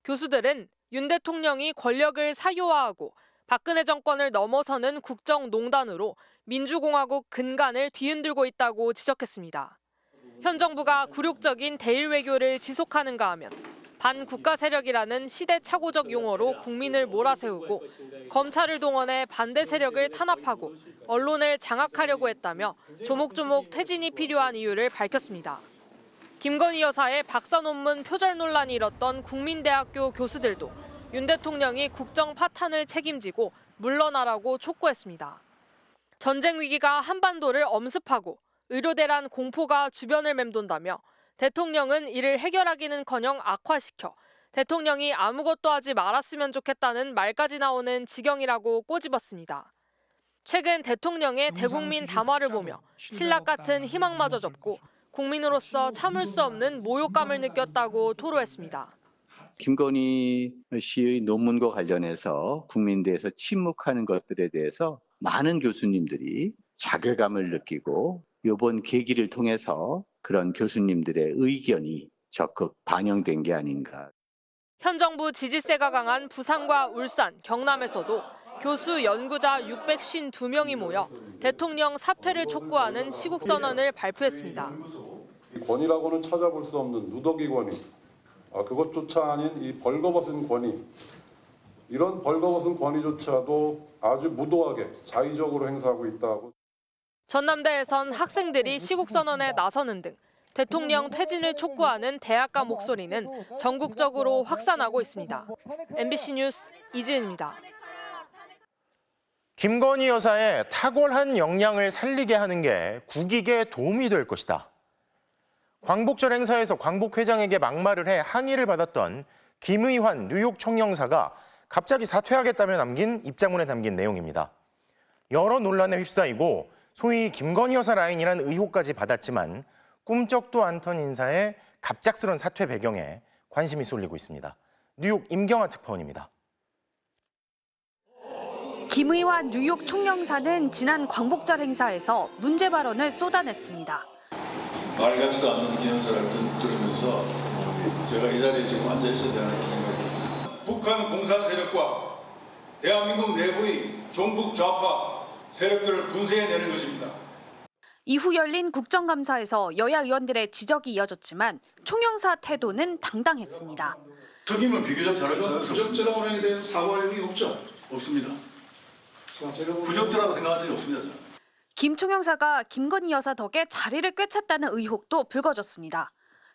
Speaker 18: 교수들은 윤 대통령이 권력을 사유화하고 박근혜 정권을 넘어서는 국정농단으로 민주공화국 근간을 뒤흔들고 있다고 지적했습니다. 현 정부가 굴욕적인 대일 외교를 지속하는가 하면 반국가 세력이라는 시대착오적 용어로 국민을 몰아세우고 검찰을 동원해 반대 세력을 탄압하고 언론을 장악하려고 했다며 조목조목 퇴진이 필요한 이유를 밝혔습니다. 김건희 여사의 박사 논문 표절 논란이 일었던 국민대학교 교수들도 윤 대통령이 국정 파탄을 책임지고 물러나라고 촉구했습니다. 전쟁 위기가 한반도를 엄습하고 의료대란 공포가 주변을 맴돈다며 대통령은 이를 해결하기는커녕 악화시켜 대통령이 아무것도 하지 말았으면 좋겠다는 말까지 나오는 지경이라고 꼬집었습니다. 최근 대통령의 대국민 담화를 보며 신락 같은 희망마저 접고 국민으로서 참을 수 없는 모욕감을 느꼈다고 토로했습니다.
Speaker 6: 김건희 씨의 논문과 관련해서 국민대에서 침묵하는 것들에 대해서 많은 교수님들이 자괴감을 느끼고 이번 계기를 통해서 그런 교수님들의 의견이 적극 반영된 게 아닌가.
Speaker 18: 현 정부 지지세가 강한 부산과 울산, 경남에서도 교수, 연구자 652명이 모여 대통령 사퇴를 촉구하는 시국선언을 발표했습니다.
Speaker 10: 권위라고는 찾아볼 수 없는 누더기 권위, 그것조차 아닌 이 벌거벗은 권위, 이런 벌거벗은 권위조차도 아주 무도하게 자의적으로 행사하고 있다고.
Speaker 18: 전남대에선 학생들이 시국선언에 나서는 등 대통령 퇴진을 촉구하는 대학가 목소리는 전국적으로 확산하고 있습니다. MBC 뉴스 이지은입니다.
Speaker 1: 김건희 여사의 탁월한 역량을 살리게 하는 게 국익에 도움이 될 것이다. 광복절 행사에서 광복 회장에게 막말을 해 항의를 받았던 김의환 뉴욕 총영사가 갑자기 사퇴하겠다며 남긴 입장문에 담긴 내용입니다. 여러 논란에 휩싸이고 소위 김건희 여사 라인이라는 의혹까지 받았지만 꿈쩍도 않던 인사의 갑작스런 사퇴 배경에 관심이 쏠리고 있습니다. 뉴욕 임경아 특파원입니다.
Speaker 3: 김의환 뉴욕 총영사는 지난 광복절 행사에서 문제 발언을 쏟아냈습니다.
Speaker 11: 말 같지도 않는 기념사를 들으면서 제가 이 자리에 지금 앉아 있어야 되는 생각이 있습니다. 북한 공산 세력과 대한민국 내부의 종북 좌파 세력들을 분쇄해내는 것입니다.
Speaker 3: 이후 열린 국정감사에서 여야 의원들의 지적이 이어졌지만 총영사 태도는 당당했습니다.
Speaker 11: 특임은 비교적 잘하죠. 부적절한 운행에 대해서 사과할 의미 없죠? 없습니다. 부적절하다고 생각한 적이 없습니다.
Speaker 3: 김 총영사가 김건희 여사 덕에 자리를 꿰찼다는 의혹도 불거졌습니다.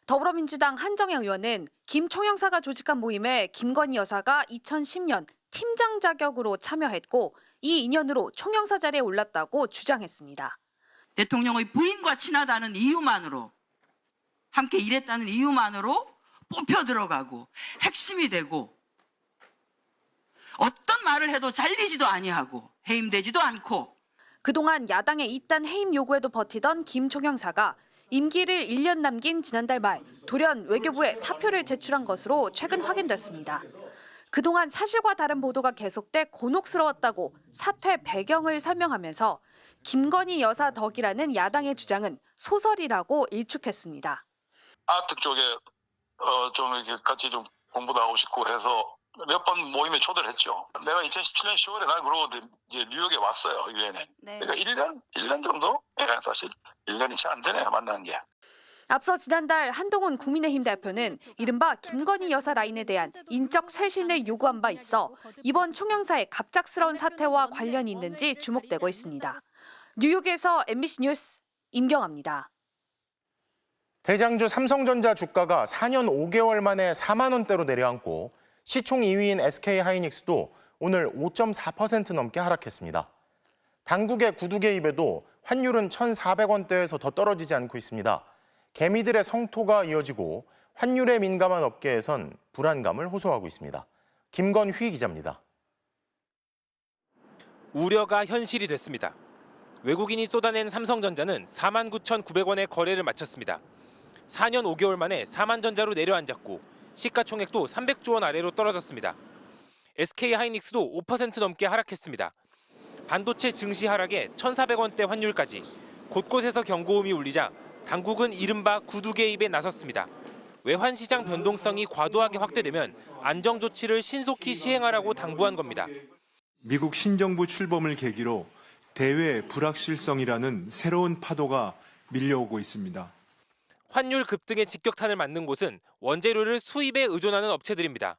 Speaker 3: 더불어민주당 한정혜 의원은 김 총영사가 조직한 모임에 김건희 여사가 2010년 팀장 자격으로 참여했고 이 인연으로 총영사 자리에 올랐다고 주장했습니다.
Speaker 12: 대통령의 부인과 친하다는 이유만으로 함께 일했다는 이유만으로 뽑혀 들어가고 핵심이 되고 어떤 말을 해도 잘리지도 아니하고 해임되지도 않고
Speaker 3: 그동안 야당의 이딴 해임 요구에도 버티던 김 총영사가 임기를 1년 남긴 지난달 말 돌연 외교부에 사표를 제출한 것으로 최근 확인됐습니다. 그동안 사실과 다른 보도가 계속돼 곤혹스러웠다고 사퇴 배경을 설명하면서 김건희 여사 덕이라는 야당의 주장은 소설이라고 일축했습니다.
Speaker 13: 아트 쪽에 좀 이렇게 같이 좀 공부도 하고 싶고 해서 몇 번 모임에 초대를 했죠. 내가 2017년 10월에 날 그러고 이제 뉴욕에 왔어요, 유엔에.
Speaker 3: 네.
Speaker 13: 그러니까 1년 정도? 예, 사실 1년이 채 안 되네요, 만나는 게.
Speaker 9: 앞서 지난달 한동훈 국민의힘 대표는 이른바 김건희 여사 라인에 대한 인적 쇄신을 요구한 바 있어 이번 총영사의 갑작스러운 사태와 관련이 있는지 주목되고 있습니다. 뉴욕에서 MBC 뉴스 임경아입니다.
Speaker 1: 대장주 삼성전자 주가가 4년 5개월 만에 4만 원대로 내려앉고 시총 2위인 SK하이닉스도 오늘 5.4% 넘게 하락했습니다. 당국의 구두 개입에도 환율은 1,400원대에서 더 떨어지지 않고 있습니다. 개미들의 성토가 이어지고 환율에 민감한 업계에선 불안감을 호소하고 있습니다. 김건휘 기자입니다.
Speaker 14: 우려가 현실이 됐습니다. 외국인이 쏟아낸 삼성전자는 49,900원에 거래를 마쳤습니다. 4년 5개월 만에 4만전자로 내려앉았고 시가총액도 300조 원 아래로 떨어졌습니다. SK하이닉스도 5% 넘게 하락했습니다. 반도체 증시 하락에 1,400원대 환율까지 곳곳에서 경고음이 울리자 당국은 이른바 구두 개입에 나섰습니다. 외환시장 변동성이 과도하게 확대되면 안정 조치를 신속히 시행하라고 당부한 겁니다.
Speaker 16: 미국 신정부 출범을 계기로 대외 불확실성이라는 새로운 파도가 밀려오고 있습니다.
Speaker 14: 환율 급등의 직격탄을 맞는 곳은 원재료를 수입에 의존하는 업체들입니다.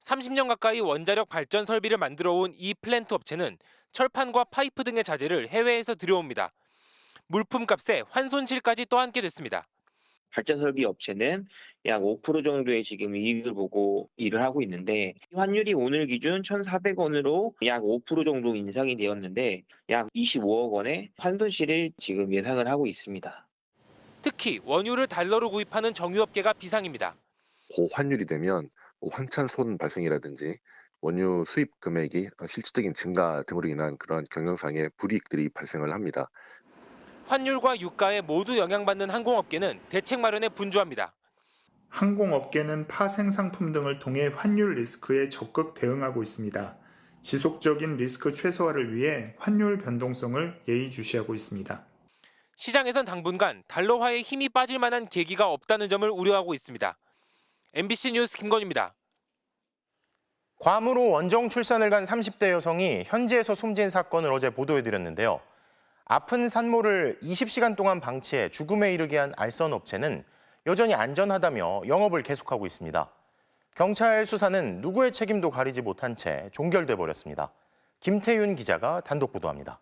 Speaker 14: 30년 가까이 원자력 발전 설비를 만들어온 이 플랜트 업체는 철판과 파이프 등의 자재를 해외에서 들여옵니다. 물품값에 환손실까지 떠안게 됐습니다.
Speaker 17: 발전설비 업체는 약 5% 정도의 지금 이익을 보고 일을 하고 있는데 환율이 오늘 기준 1,400원으로 약 5% 정도 인상이 되었는데 약 25억 원의 환손실을 지금 예상을 하고 있습니다.
Speaker 14: 특히 원유를 달러로 구입하는 정유업계가 비상입니다.
Speaker 20: 고환율이 되면 환찬손 발생이라든지 원유 수입 금액이 실질적인 증가 등으로 인한 그런 경영상의 불이익들이 발생을 합니다.
Speaker 14: 환율과 유가에 모두 영향받는 항공업계는 대책 마련에 분주합니다.
Speaker 8: 항공업계는 파생상품 등을 통해 환율 리스크에 적극 대응하고 있습니다. 지속적인 리스크 최소화를 위해 환율 변동성을 예의주시하고 있습니다.
Speaker 14: 시장에선 당분간 달러화에 힘이 빠질 만한 계기가 없다는 점을 우려하고 있습니다. MBC 뉴스 김건희입니다.
Speaker 1: 괌으로 원정 출산을 간 30대 여성이 현지에서 숨진 사건을 어제 보도해드렸는데요. 아픈 산모를 20시간 동안 방치해 죽음에 이르게 한 알선 업체는 여전히 안전하다며 영업을 계속하고 있습니다. 경찰 수사는 누구의 책임도 가리지 못한 채 종결돼 버렸습니다. 김태윤 기자가 단독 보도합니다.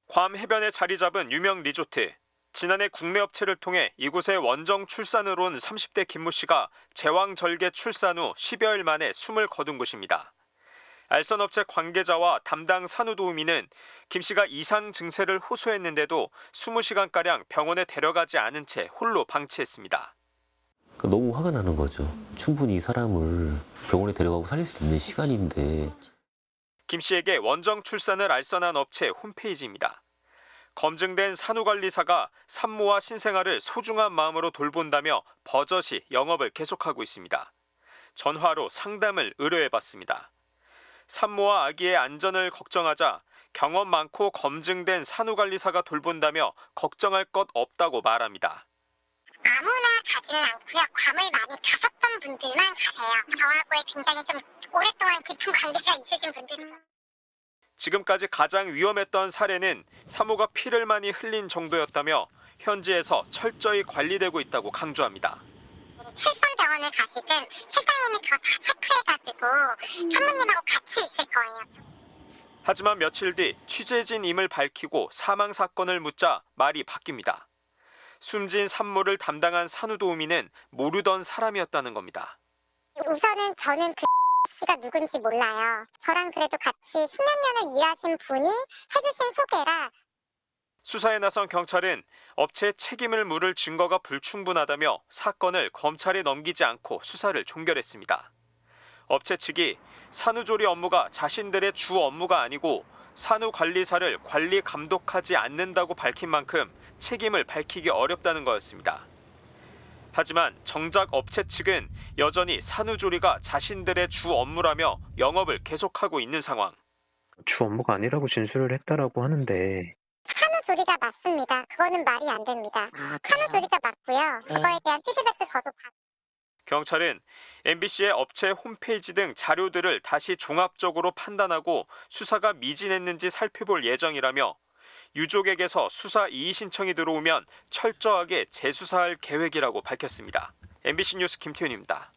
Speaker 5: 괌 해변에 자리 잡은 유명 리조트. 지난해 국내 업체를 통해 이곳에 원정 출산을 온 30대 김모 씨가 제왕절개 출산 후 10여일 만에 숨을 거둔 곳입니다. 알선업체 관계자와 담당 산후도우미는 김 씨가 이상 증세를 호소했는데도 20시간가량 병원에 데려가지 않은 채 홀로 방치했습니다.
Speaker 21: 너무 화가 나는 거죠. 충분히 사람을 병원에 데려가고 살릴 수 있는 시간인데.
Speaker 5: 김 씨에게 원정 출산을 알선한 업체 홈페이지입니다. 검증된 산후관리사가 산모와 신생아를 소중한 마음으로 돌본다며 버젓이 영업을 계속하고 있습니다. 전화로 상담을 의뢰해봤습니다. 산모와 아기의 안전을 걱정하자 경험 많고 검증된 산후관리사가 돌본다며 걱정할 것 없다고 말합니다.
Speaker 23: 아무나 가지는 않고요. 괌을 많이 가셨던 분들만 가세요. 저하고의 굉장히 좀 오랫동안 깊은 관계가 있으신 분들.
Speaker 5: 지금까지 가장 위험했던 사례는 산모가 피를 많이 흘린 정도였다며 현지에서 철저히 관리되고 있다고 강조합니다.
Speaker 23: 출산병원을 가시든 실장님이 그거 다 체크해가지고 산모님하고 같이 있을 거예요.
Speaker 5: 하지만 며칠 뒤 취재진임을 밝히고 사망 사건을 묻자 말이 바뀝니다. 숨진 산모를 담당한 산후도우미는 모르던 사람이었다는 겁니다.
Speaker 23: 우선은 저는 그 씨가 누군지 몰라요. 저랑 그래도 같이 10몇 년을 일하신 분이 해주신 소개라.
Speaker 5: 수사에 나선 경찰은 업체의 책임을 물을 증거가 불충분하다며 사건을 검찰에 넘기지 않고 수사를 종결했습니다. 업체 측이 산후조리 업무가 자신들의 주 업무가 아니고 산후관리사를 관리 감독하지 않는다고 밝힌 만큼 책임을 밝히기 어렵다는 거였습니다. 하지만 정작 업체 측은 여전히 산후조리가 자신들의 주 업무라며 영업을 계속하고 있는 상황.
Speaker 24: 주 업무가 아니라고 진술을 했다라고 하는데.
Speaker 23: 산후조리가 맞습니다. 그거는 말이 안 됩니다. 산후조리가 맞고요. 그거에 대한 피드백도 저도 받.
Speaker 5: 경찰은 MBC의 업체 홈페이지 등 자료들을 다시 종합적으로 판단하고 수사가 미진했는지 살펴볼 예정이라며 유족에게서 수사 이의 신청이 들어오면 철저하게 재수사할 계획이라고 밝혔습니다. MBC 뉴스 김태윤입니다.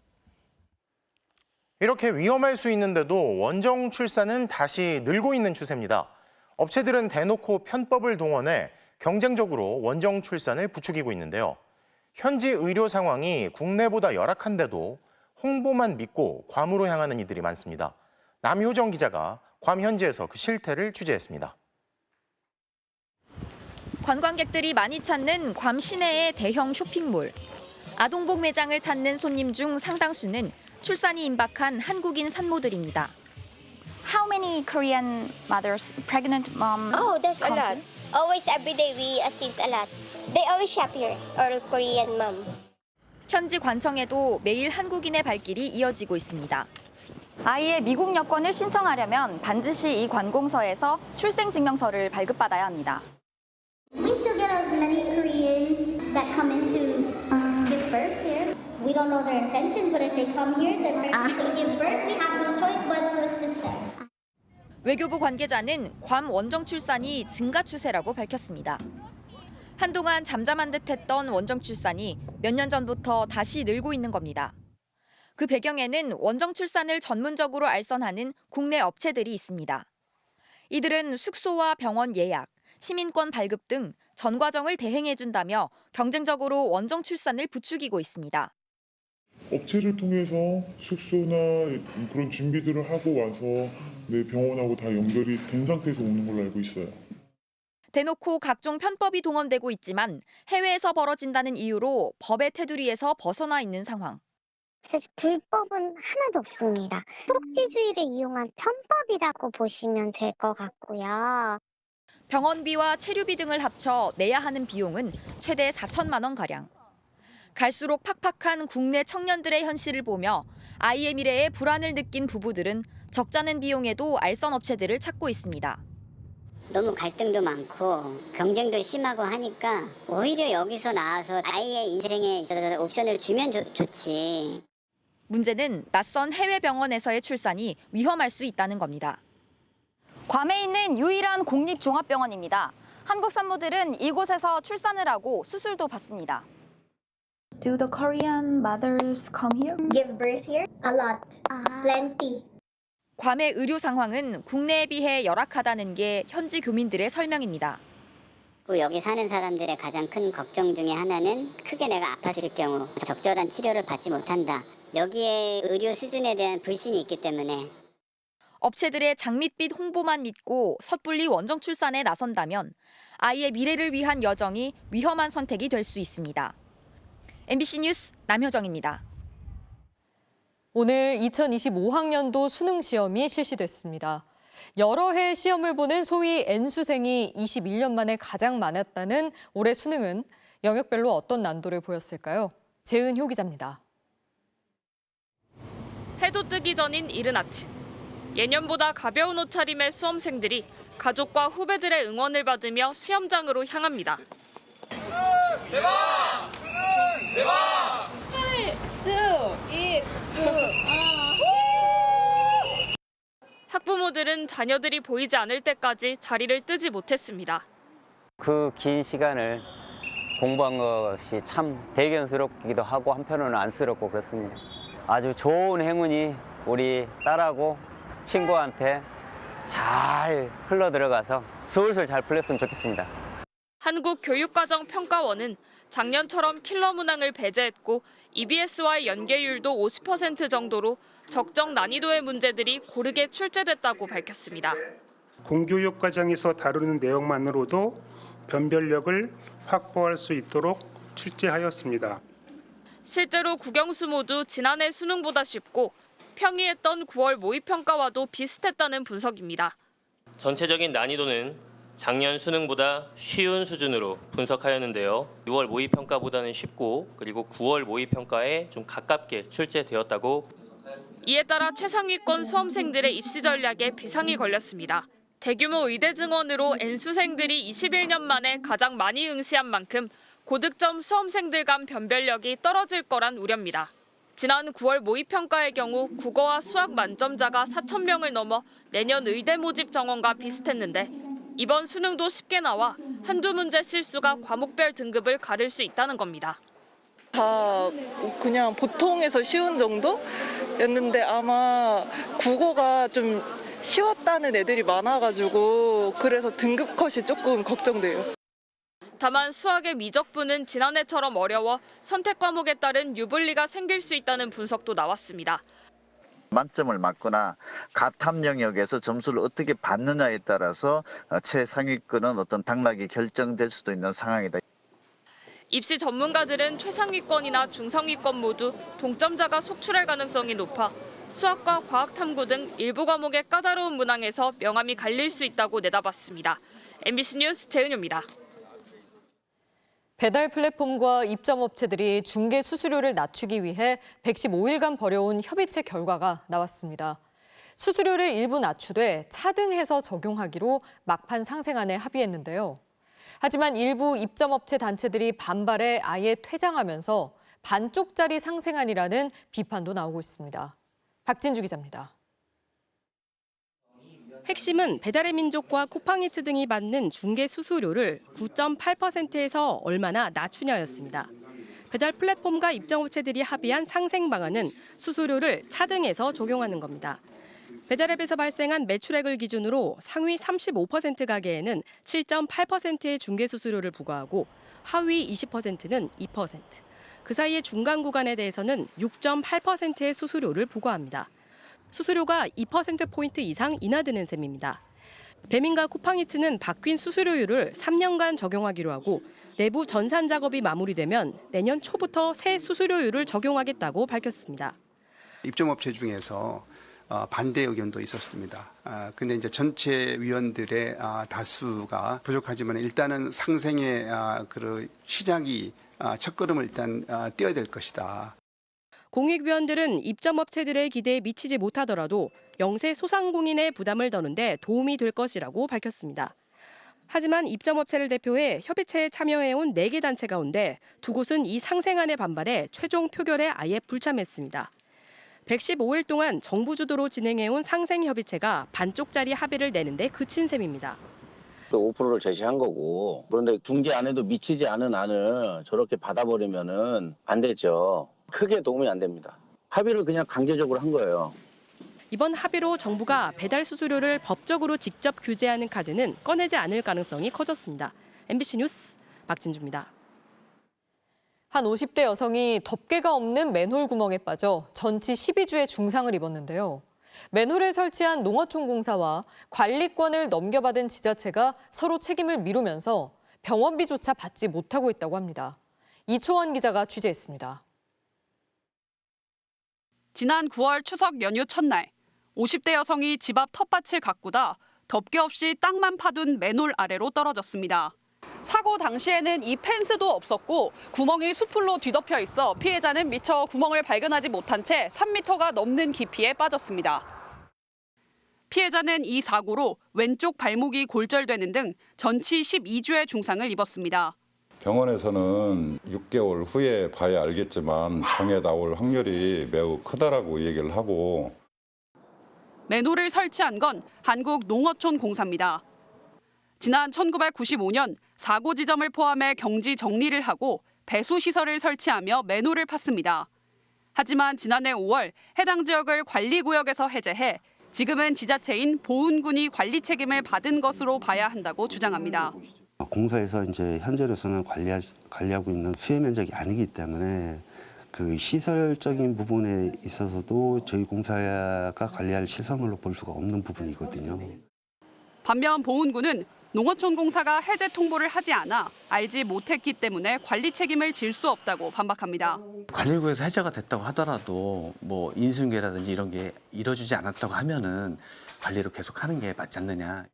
Speaker 1: 이렇게 위험할 수 있는데도 원정 출산은 다시 늘고 있는 추세입니다. 업체들은 대놓고 편법을 동원해 경쟁적으로 원정 출산을 부추기고 있는데요. 현지 의료 상황이 국내보다 열악한데도 홍보만 믿고 괌으로 향하는 이들이 많습니다. 남효정 기자가 괌 현지에서 그 실태를 취재했습니다.
Speaker 4: 관광객들이 많이 찾는 괌 시내의 대형 쇼핑몰. 아동복 매장을 찾는 손님 중 상당수는 출산이 임박한 한국인 산모들입니다.
Speaker 7: How many Korean mothers, pregnant mom?
Speaker 23: Oh, there's a
Speaker 7: come
Speaker 23: lot.
Speaker 7: here?
Speaker 23: Always, every day, we assist a lot. They always shop here, or Korean mom.
Speaker 4: 현지 관청에도 매일 한국인의 발길이 이어지고 있습니다.
Speaker 7: 아이의 미국 여권을 신청하려면 반드시 이 관공서에서 출생증명서를 발급받아야 합니다.
Speaker 23: We still get many Koreans that come in to give birth here. We don't know their intentions, but if they come here, they're pregnant to give birth. We have no choice but to assist them.
Speaker 4: 외교부 관계자는 괌 원정 출산이 증가 추세라고 밝혔습니다. 한동안 잠잠한 듯했던 원정 출산이 몇 년 전부터 다시 늘고 있는 겁니다. 그 배경에는 원정 출산을 전문적으로 알선하는 국내 업체들이 있습니다. 이들은 숙소와 병원 예약, 시민권 발급 등 전 과정을 대행해준다며 경쟁적으로 원정 출산을 부추기고 있습니다.
Speaker 19: 업체를 통해서 숙소나 그런 준비들을 하고 와서 내 병원하고 다 연결이 된 상태에서 오는 걸로 알고 있어요.
Speaker 4: 대놓고 각종 편법이 동원되고 있지만 해외에서 벌어진다는 이유로 법의 테두리에서 벗어나 있는 상황.
Speaker 23: 사실 불법은 하나도 없습니다. 복지주의를 이용한 편법이라고 보시면 될 것 같고요.
Speaker 4: 병원비와 체류비 등을 합쳐 내야 하는 비용은 최대 4천만 원가량. 갈수록 팍팍한 국내 청년들의 현실을 보며 아이의 미래에 불안을 느낀 부부들은 적잖은 비용에도 알선 업체들을 찾고 있습니다.
Speaker 22: 너무 갈등도 많고 경쟁도 심하고 하니까 오히려 여기서 나와서 아이의 인생에 있어서 옵션을 주면 좋지.
Speaker 4: 문제는 낯선 해외 병원에서의 출산이 위험할 수 있다는 겁니다.
Speaker 7: 괌에 있는 유일한 공립종합병원입니다. 한국 산모들은 이곳에서 출산을 하고 수술도 받습니다. Do the Korean mothers come here?
Speaker 23: Give birth here? A lot. Plenty.
Speaker 4: 괌의 의료 상황은 국내에 비해 열악하다는 게 현지 교민들의 설명입니다.
Speaker 22: 여기 사는 사람들의 가장 큰 걱정 중에 하나는 크게 내가 아팠을 경우 적절한 치료를 받지 못한다. 여기에 의료 수준에 대한 불신이 있기 때문에.
Speaker 4: 업체들의 장밋빛 홍보만 믿고 섣불리 원정 출산에 나선다면 아이의 미래를 위한 여정이 위험한 선택이 될 수 있습니다. MBC 뉴스 남효정입니다.
Speaker 15: 오늘 2025학년도 수능 시험이 실시됐습니다. 여러 해 시험을 보는 소위 N수생이 21년 만에 가장 많았다는 올해 수능은 영역별로 어떤 난도를 보였을까요? 재은효 기자입니다.
Speaker 18: 해도 뜨기 전인 이른 아침. 예년보다 가벼운 옷차림의 수험생들이 가족과 후배들의 응원을 받으며 시험장으로 향합니다. 수능 대박! 수능 대박! 학부모들은 자녀들이 보이지 않을 때까지 자리를 뜨지 못했습니다.
Speaker 25: 그 긴 시간을 공부한 것이 참 대견스럽기도 하고 한편으로는 안쓰럽고 그렇습니다. 아주 좋은 행운이 우리 딸하고 친구한테 잘 흘러들어가서 술술 잘 풀렸으면 좋겠습니다.
Speaker 18: 한국교육과정평가원은 작년처럼 킬러 문항을 배제했고 EBS와의 연계율도 50% 정도로 적정 난이도의 문제들이 고르게 출제됐다고 밝혔습니다.
Speaker 26: 공교육 과정에서 다루는 내용만으로도 변별력을 확보할 수 있도록 출제하였습니다.
Speaker 18: 실제로 국영수 모두 지난해 수능보다 쉽고 평이했던 9월 모의평가와도 비슷했다는 분석입니다.
Speaker 27: 전체적인 난이도는 작년 수능보다 쉬운 수준으로 분석하였는데요. 6월 모의평가보다는 쉽고 그리고 9월 모의평가에 좀 가깝게 출제되었다고.
Speaker 18: 이에 따라 최상위권 수험생들의 입시 전략에 비상이 걸렸습니다. 대규모 의대 증원으로 N수생들이 21년 만에 가장 많이 응시한 만큼 고득점 수험생들 간 변별력이 떨어질 거란 우려입니다. 지난 9월 모의평가의 경우 국어와 수학 만점자가 4,000명을 넘어 내년 의대 모집 정원과 비슷했는데 이번 수능도 쉽게 나와 한두 문제 실수가 과목별 등급을 가를 수 있다는 겁니다.
Speaker 2: 다 그냥 보통에서 쉬운 정도였는데 아마 국어가 좀 쉬웠다는 애들이 많아가지고 그래서 등급 컷이 조금 걱정돼요.
Speaker 18: 다만 수학의 미적분은 지난해처럼 어려워 선택 과목에 따른 유불리가 생길 수 있다는 분석도 나왔습니다.
Speaker 3: 만점을 맞거나 가탐 영역에서 점수를 어떻게 받느냐에 따라서 최상위권은 어떤 당락이 결정될 수도 있는 상황이다.
Speaker 18: 입시 전문가들은 최상위권이나 중상위권 모두 동점자가 속출할 가능성이 높아 수학과 과학탐구 등 일부 과목의 까다로운 문항에서 명암이 갈릴 수 있다고 내다봤습니다. MBC 뉴스 재은유입니다.
Speaker 15: 배달 플랫폼과 입점업체들이 중개 수수료를 낮추기 위해 115일간 벌여온 협의체 결과가 나왔습니다. 수수료를 일부 낮추되 차등해서 적용하기로 막판 상생안에 합의했는데요. 하지만 일부 입점업체 단체들이 반발해 아예 퇴장하면서 반쪽짜리 상생안이라는 비판도 나오고 있습니다. 박진주 기자입니다.
Speaker 6: 핵심은 배달의 민족과 쿠팡이츠 등이 받는 중개 수수료를 9.8%에서 얼마나 낮추냐였습니다. 배달 플랫폼과 입점업체들이 합의한 상생 방안은 수수료를 차등해서 적용하는 겁니다. 배달앱에서 발생한 매출액을 기준으로 상위 35% 가게에는 7.8%의 중개 수수료를 부과하고 하위 20%는 2%, 그 사이의 중간 구간에 대해서는 6.8%의 수수료를 부과합니다. 수수료가 2%포인트 이상 인하되는 셈입니다. 배민과 쿠팡이츠는 바뀐 수수료율을 3년간 적용하기로 하고 내부 전산 작업이 마무리되면 내년 초부터 새 수수료율을 적용하겠다고 밝혔습니다.
Speaker 10: 입점업체 중에서 반대 의견도 있었습니다. 근데 이제 전체 위원들의 다수가 부족하지만 일단은 상생의 그 시작이 첫걸음을 일단 떼어야 될 것이다.
Speaker 6: 공익위원들은 입점업체들의 기대에 미치지 못하더라도 영세 소상공인의 부담을 더는데 도움이 될 것이라고 밝혔습니다. 하지만 입점업체를 대표해 협의체에 참여해온 4개 단체 가운데 2곳은 이 상생안에 반발해 최종 표결에 아예 불참했습니다. 115일 동안 정부 주도로 진행해온 상생협의체가 반쪽짜리 합의를 내는데 그친 셈입니다.
Speaker 11: 5%를 제시한 거고 그런데 중개안에도 미치지 않은 안을 저렇게 받아버리면은 안 되죠. 크게 도움이 안 됩니다. 합의를 그냥 강제적으로 한 거예요.
Speaker 6: 이번 합의로 정부가 배달 수수료를 법적으로 직접 규제하는 카드는 꺼내지 않을 가능성이 커졌습니다. MBC 뉴스 박진주입니다.
Speaker 15: 한 50대 여성이 덮개가 없는 맨홀 구멍에 빠져 전치 12주의 중상을 입었는데요. 맨홀을 설치한 농어촌공사와 관리권을 넘겨받은 지자체가 서로 책임을 미루면서 병원비조차 받지 못하고 있다고 합니다. 이초원 기자가 취재했습니다.
Speaker 12: 지난 9월 추석 연휴 첫날 50대 여성이 집 앞 텃밭을 가꾸다 덮개 없이 땅만 파둔 맨홀 아래로 떨어졌습니다. 사고 당시에는 이 펜스도 없었고 구멍이 수풀로 뒤덮여 있어 피해자는 미처 구멍을 발견하지 못한 채 3m가 넘는 깊이에 빠졌습니다. 피해자는 이 사고로 왼쪽 발목이 골절되는 등 전치 12주의 중상을 입었습니다.
Speaker 13: 병원에서는 6개월 후에 봐야 알겠지만 장애 나올 확률이 매우 크다라고 얘기를 하고.
Speaker 12: 맨홀을 설치한 건 한국농어촌공사입니다. 지난 1995년 사고 지점을 포함해 경지 정리를 하고 배수 시설을 설치하며 맨홀을 팠습니다. 하지만 지난해 5월 해당 지역을 관리구역에서 해제해 지금은 지자체인 보은군이 관리 책임을 받은 것으로 봐야 한다고 주장합니다.
Speaker 28: 공사에서 이제 현재로서는 관리하고 있는 수혜 면적이 아니기 때문에 그 시설적인 부분에 있어서도 저희 공사가 관리할 시설물로 볼 수가 없는 부분이거든요.
Speaker 12: 반면 보은군은 농어촌공사가 해제 통보를 하지 않아 알지 못했기 때문에 관리 책임을 질 수 없다고 반박합니다.
Speaker 29: 관리구에서 해제가 됐다고 하더라도 뭐 인수인계라든지 이런 게 이뤄지지 않았다고 하면은 관리를 계속하는 게 맞지 않느냐.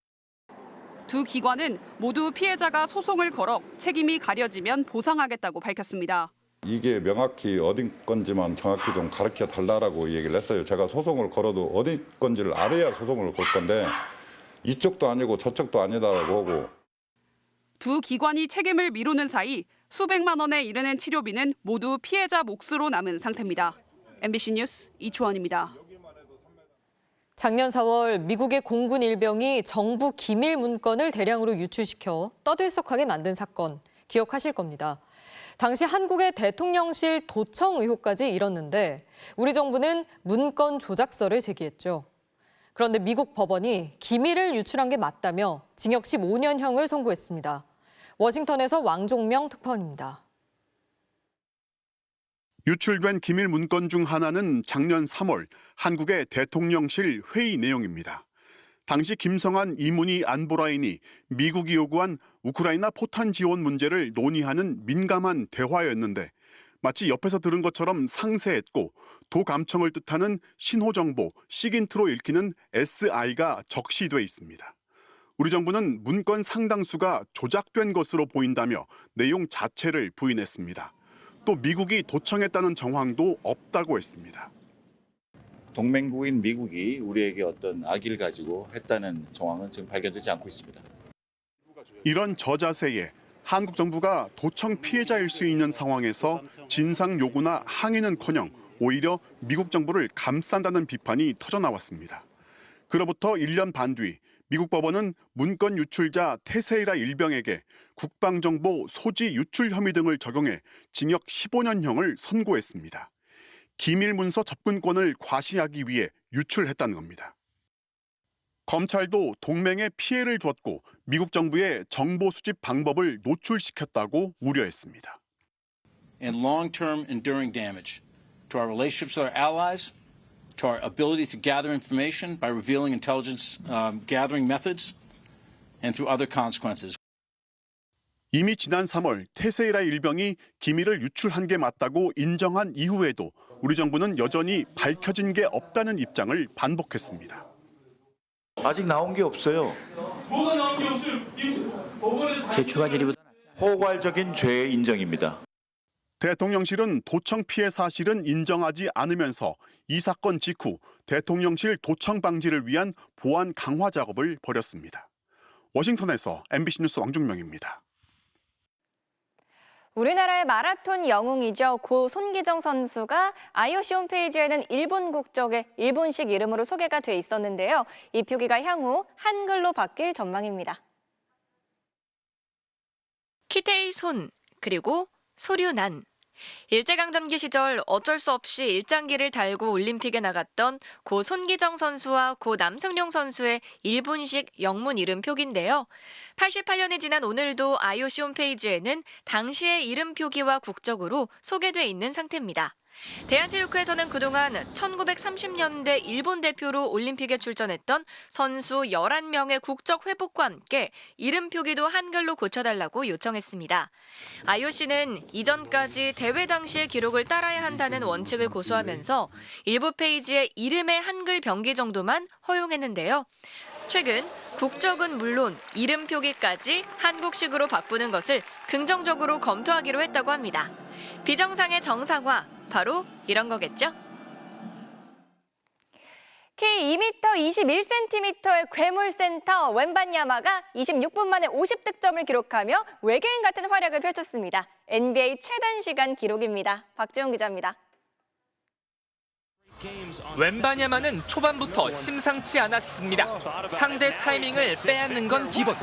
Speaker 12: 두 기관은 모두 피해자가 소송을 걸어 책임이 가려지면 보상하겠다고 밝혔습니다.
Speaker 13: 이게 명확히 어디 건지만 정확히 좀 가르쳐 달라고 얘기를 했어요. 제가 소송을 걸어도 어디 건지를 알아야 소송을 걸 건데 이쪽도 아니고 저쪽도 아니다라고 하고.
Speaker 12: 두 기관이 책임을 미루는 사이 수백만 원에 이르는 치료비는 모두 피해자 몫으로 남은 상태입니다. MBC 뉴스 이초원입니다.
Speaker 15: 작년 4월 미국의 공군 일병이 정부 기밀 문건을 대량으로 유출시켜 떠들썩하게 만든 사건 기억하실 겁니다. 당시 한국의 대통령실 도청 의혹까지 일었는데 우리 정부는 문건 조작설을 제기했죠. 그런데 미국 법원이 기밀을 유출한 게 맞다며 징역 15년형을 선고했습니다. 워싱턴에서 왕종명 특파원입니다.
Speaker 5: 유출된 기밀 문건 중 하나는 작년 3월 한국의 대통령실 회의 내용입니다. 당시 김성한 이문희 안보라인이 미국이 요구한 우크라이나 포탄 지원 문제를 논의하는 민감한 대화였는데 마치 옆에서 들은 것처럼 상세했고 도감청을 뜻하는 신호정보, 시긴트로 읽히는 SI가 적시돼 있습니다. 우리 정부는 문건 상당수가 조작된 것으로 보인다며 내용 자체를 부인했습니다. 또 미국이 도청했다는 정황도 없다고 했습니다.
Speaker 8: 동맹국인 미국이 우리에게 어떤 악의를 가지고 했다는 정황은 지금 발견되지 않고 있습니다.
Speaker 5: 이런 저자세에 한국 정부가 도청 피해자일 수 있는 상황에서 진상 요구나 항의는커녕 오히려 미국 정부를 감싼다는 비판이 터져나왔습니다. 그로부터 1년 반 뒤 미국 법원은 문건 유출자 테세이라 일병에게 국방정보 소지 유출 혐의 등을 적용해 징역 15년형을 선고했습니다. 기밀문서 접근권을 과시하기 위해 유출했다는 겁니다. 검찰도 동맹에 피해를 주었고 미국 정부의 정보 수집 방법을 노출시켰다고 우려했습니다.
Speaker 9: And long-term enduring damage to our relationships with our allies, to our ability to gather information by revealing intelligence gathering methods, and through other consequences.
Speaker 5: 이미 지난 3월 테세이라 일병이 기밀을 유출한 게 맞다고 인정한 이후에도 우리 정부는 여전히 밝혀진 게 없다는 입장을 반복했습니다.
Speaker 14: 아직 나온 게 없어요.
Speaker 16: 뭐가 나온 게 없어요?
Speaker 14: 제추가 질의보다 포괄적인 죄의 인정입니다.
Speaker 5: 대통령실은 도청 피해 사실은 인정하지 않으면서 이 사건 직후 대통령실 도청 방지를 위한 보안 강화 작업을 벌였습니다. 워싱턴에서 MBC 뉴스 왕종명입니다.
Speaker 17: 우리나라의 마라톤 영웅이죠. 고 손기정 선수가 IOC 홈페이지에는 일본 국적의 일본식 이름으로 소개가 돼 있었는데요. 이 표기가 향후 한글로 바뀔 전망입니다.
Speaker 4: 키테이 손, 그리고 소류난. 일제강점기 시절 어쩔 수 없이 일장기를 달고 올림픽에 나갔던 고 손기정 선수와 고 남승용 선수의 일본식 영문 이름 표기인데요. 88년이 지난 오늘도 IOC 홈페이지에는 당시의 이름 표기와 국적으로 소개돼 있는 상태입니다. 대한체육회에서는 그동안 1930년대 일본 대표로 올림픽에 출전했던 선수 11명의 국적 회복과 함께 이름 표기도 한글로 고쳐달라고 요청했습니다. IOC는 이전까지 대회 당시의 기록을 따라야 한다는 원칙을 고수하면서 일부 페이지의 이름의 한글 병기 정도만 허용했는데요. 최근 국적은 물론 이름 표기까지 한국식으로 바꾸는 것을 긍정적으로 검토하기로 했다고 합니다. 비정상의 정상화, 바로 이런 거겠죠?
Speaker 17: 키 2m 21cm의 괴물센터 웬바냐마가 26분 만에 50득점을 기록하며 외계인 같은 활약을 펼쳤습니다. NBA 최단 시간 기록입니다. 박지훈 기자입니다.
Speaker 20: 웬바냐마는 초반부터 심상치 않았습니다. 상대 타이밍을 빼앗는 건 기본.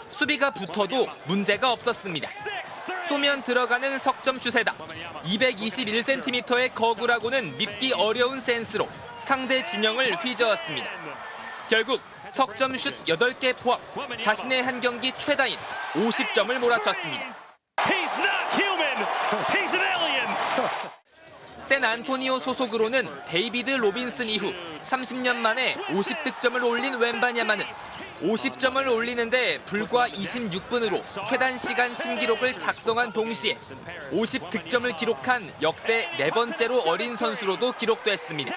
Speaker 20: 수비가 붙어도 문제가 없었습니다. 쏘면 들어가는 석점슛에다 221cm의 거구라고는 믿기 어려운 센스로 상대 진영을 휘저었습니다. 결국 석점슛 8개 포함 자신의 한 경기 최다인 50점을 몰아쳤습니다.
Speaker 16: He's not human. He's an alien.
Speaker 20: 샌 안토니오 소속으로는 데이비드 로빈슨 이후 30년 만에 50득점을 올린 웬바냐마는 50점을 올리는데 불과 26분으로 최단 시간 신기록을 작성한 동시에 50득점을 기록한 역대 4번째로 어린 선수로도 기록됐습니다.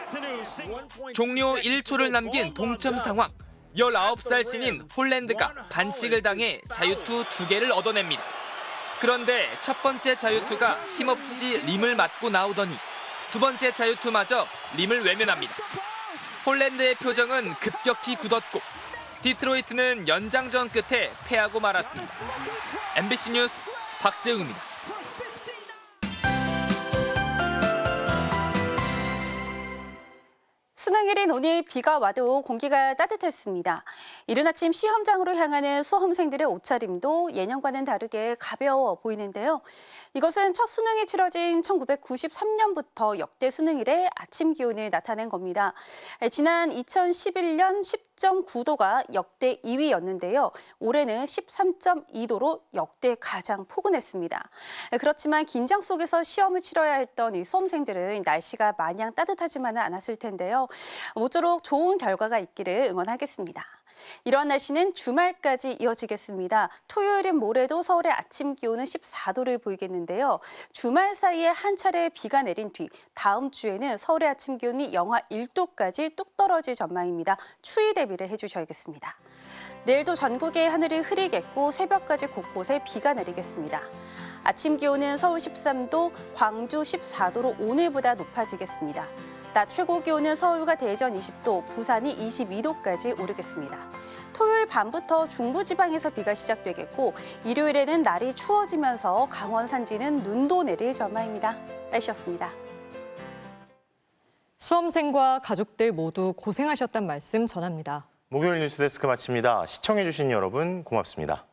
Speaker 20: 종료 1초를 남긴 동점 상황. 19살 신인 홀랜드가 반칙을 당해 자유투 2개를 얻어냅니다. 그런데 첫 번째 자유투가 힘없이 림을 맞고 나오더니 두 번째 자유투마저 림을 외면합니다. 홀랜드의 표정은 급격히 굳었고 디트로이트는 연장전 끝에 패하고 말았습니다. MBC 뉴스 박재웅입니다.
Speaker 17: 수능에
Speaker 1: 생일인 오늘 비가 와도 공기가 따뜻했습니다. 이른 아침 시험장으로 향하는 수험생들의 옷차림도 예년과는 다르게 가벼워 보이는데요. 이것은 첫 수능이 치러진 1993년부터 역대 수능 이래 아침 기온을 나타낸 겁니다. 지난 2011년 10.9도가 역대 2위였는데요. 올해는 13.2도로 역대 가장 포근했습니다. 그렇지만 긴장 속에서 시험을 치러야 했던 이 수험생들은 날씨가 마냥 따뜻하지만은 않았을 텐데요. 모쪼록 좋은 결과가 있기를 응원하겠습니다. 이러한 날씨는 주말까지 이어지겠습니다. 토요일인 모레도 서울의 아침 기온은 14도를 보이겠는데요. 주말 사이에 한 차례 비가 내린 뒤 다음 주에는 서울의 아침 기온이 영하 1도까지 뚝 떨어질 전망입니다. 추위 대비를 해주셔야겠습니다. 내일도 전국의 하늘이 흐리겠고 새벽까지 곳곳에 비가 내리겠습니다. 아침 기온은 서울 13도, 광주 14도로 오늘보다 높아지겠습니다. 낮 최고 기온은 서울과 대전 20도, 부산이 22도까지 오르겠습니다. 토요일 밤부터 중부지방에서 비가 시작되겠고 일요일에는 날이 추워지면서 강원 산지는 눈도 내릴 전망입니다. 날씨였습니다.
Speaker 15: 수험생과 가족들 모두 고생하셨단 말씀 전합니다.
Speaker 7: 목요일 뉴스데스크 마칩니다. 시청해주신 여러분 고맙습니다.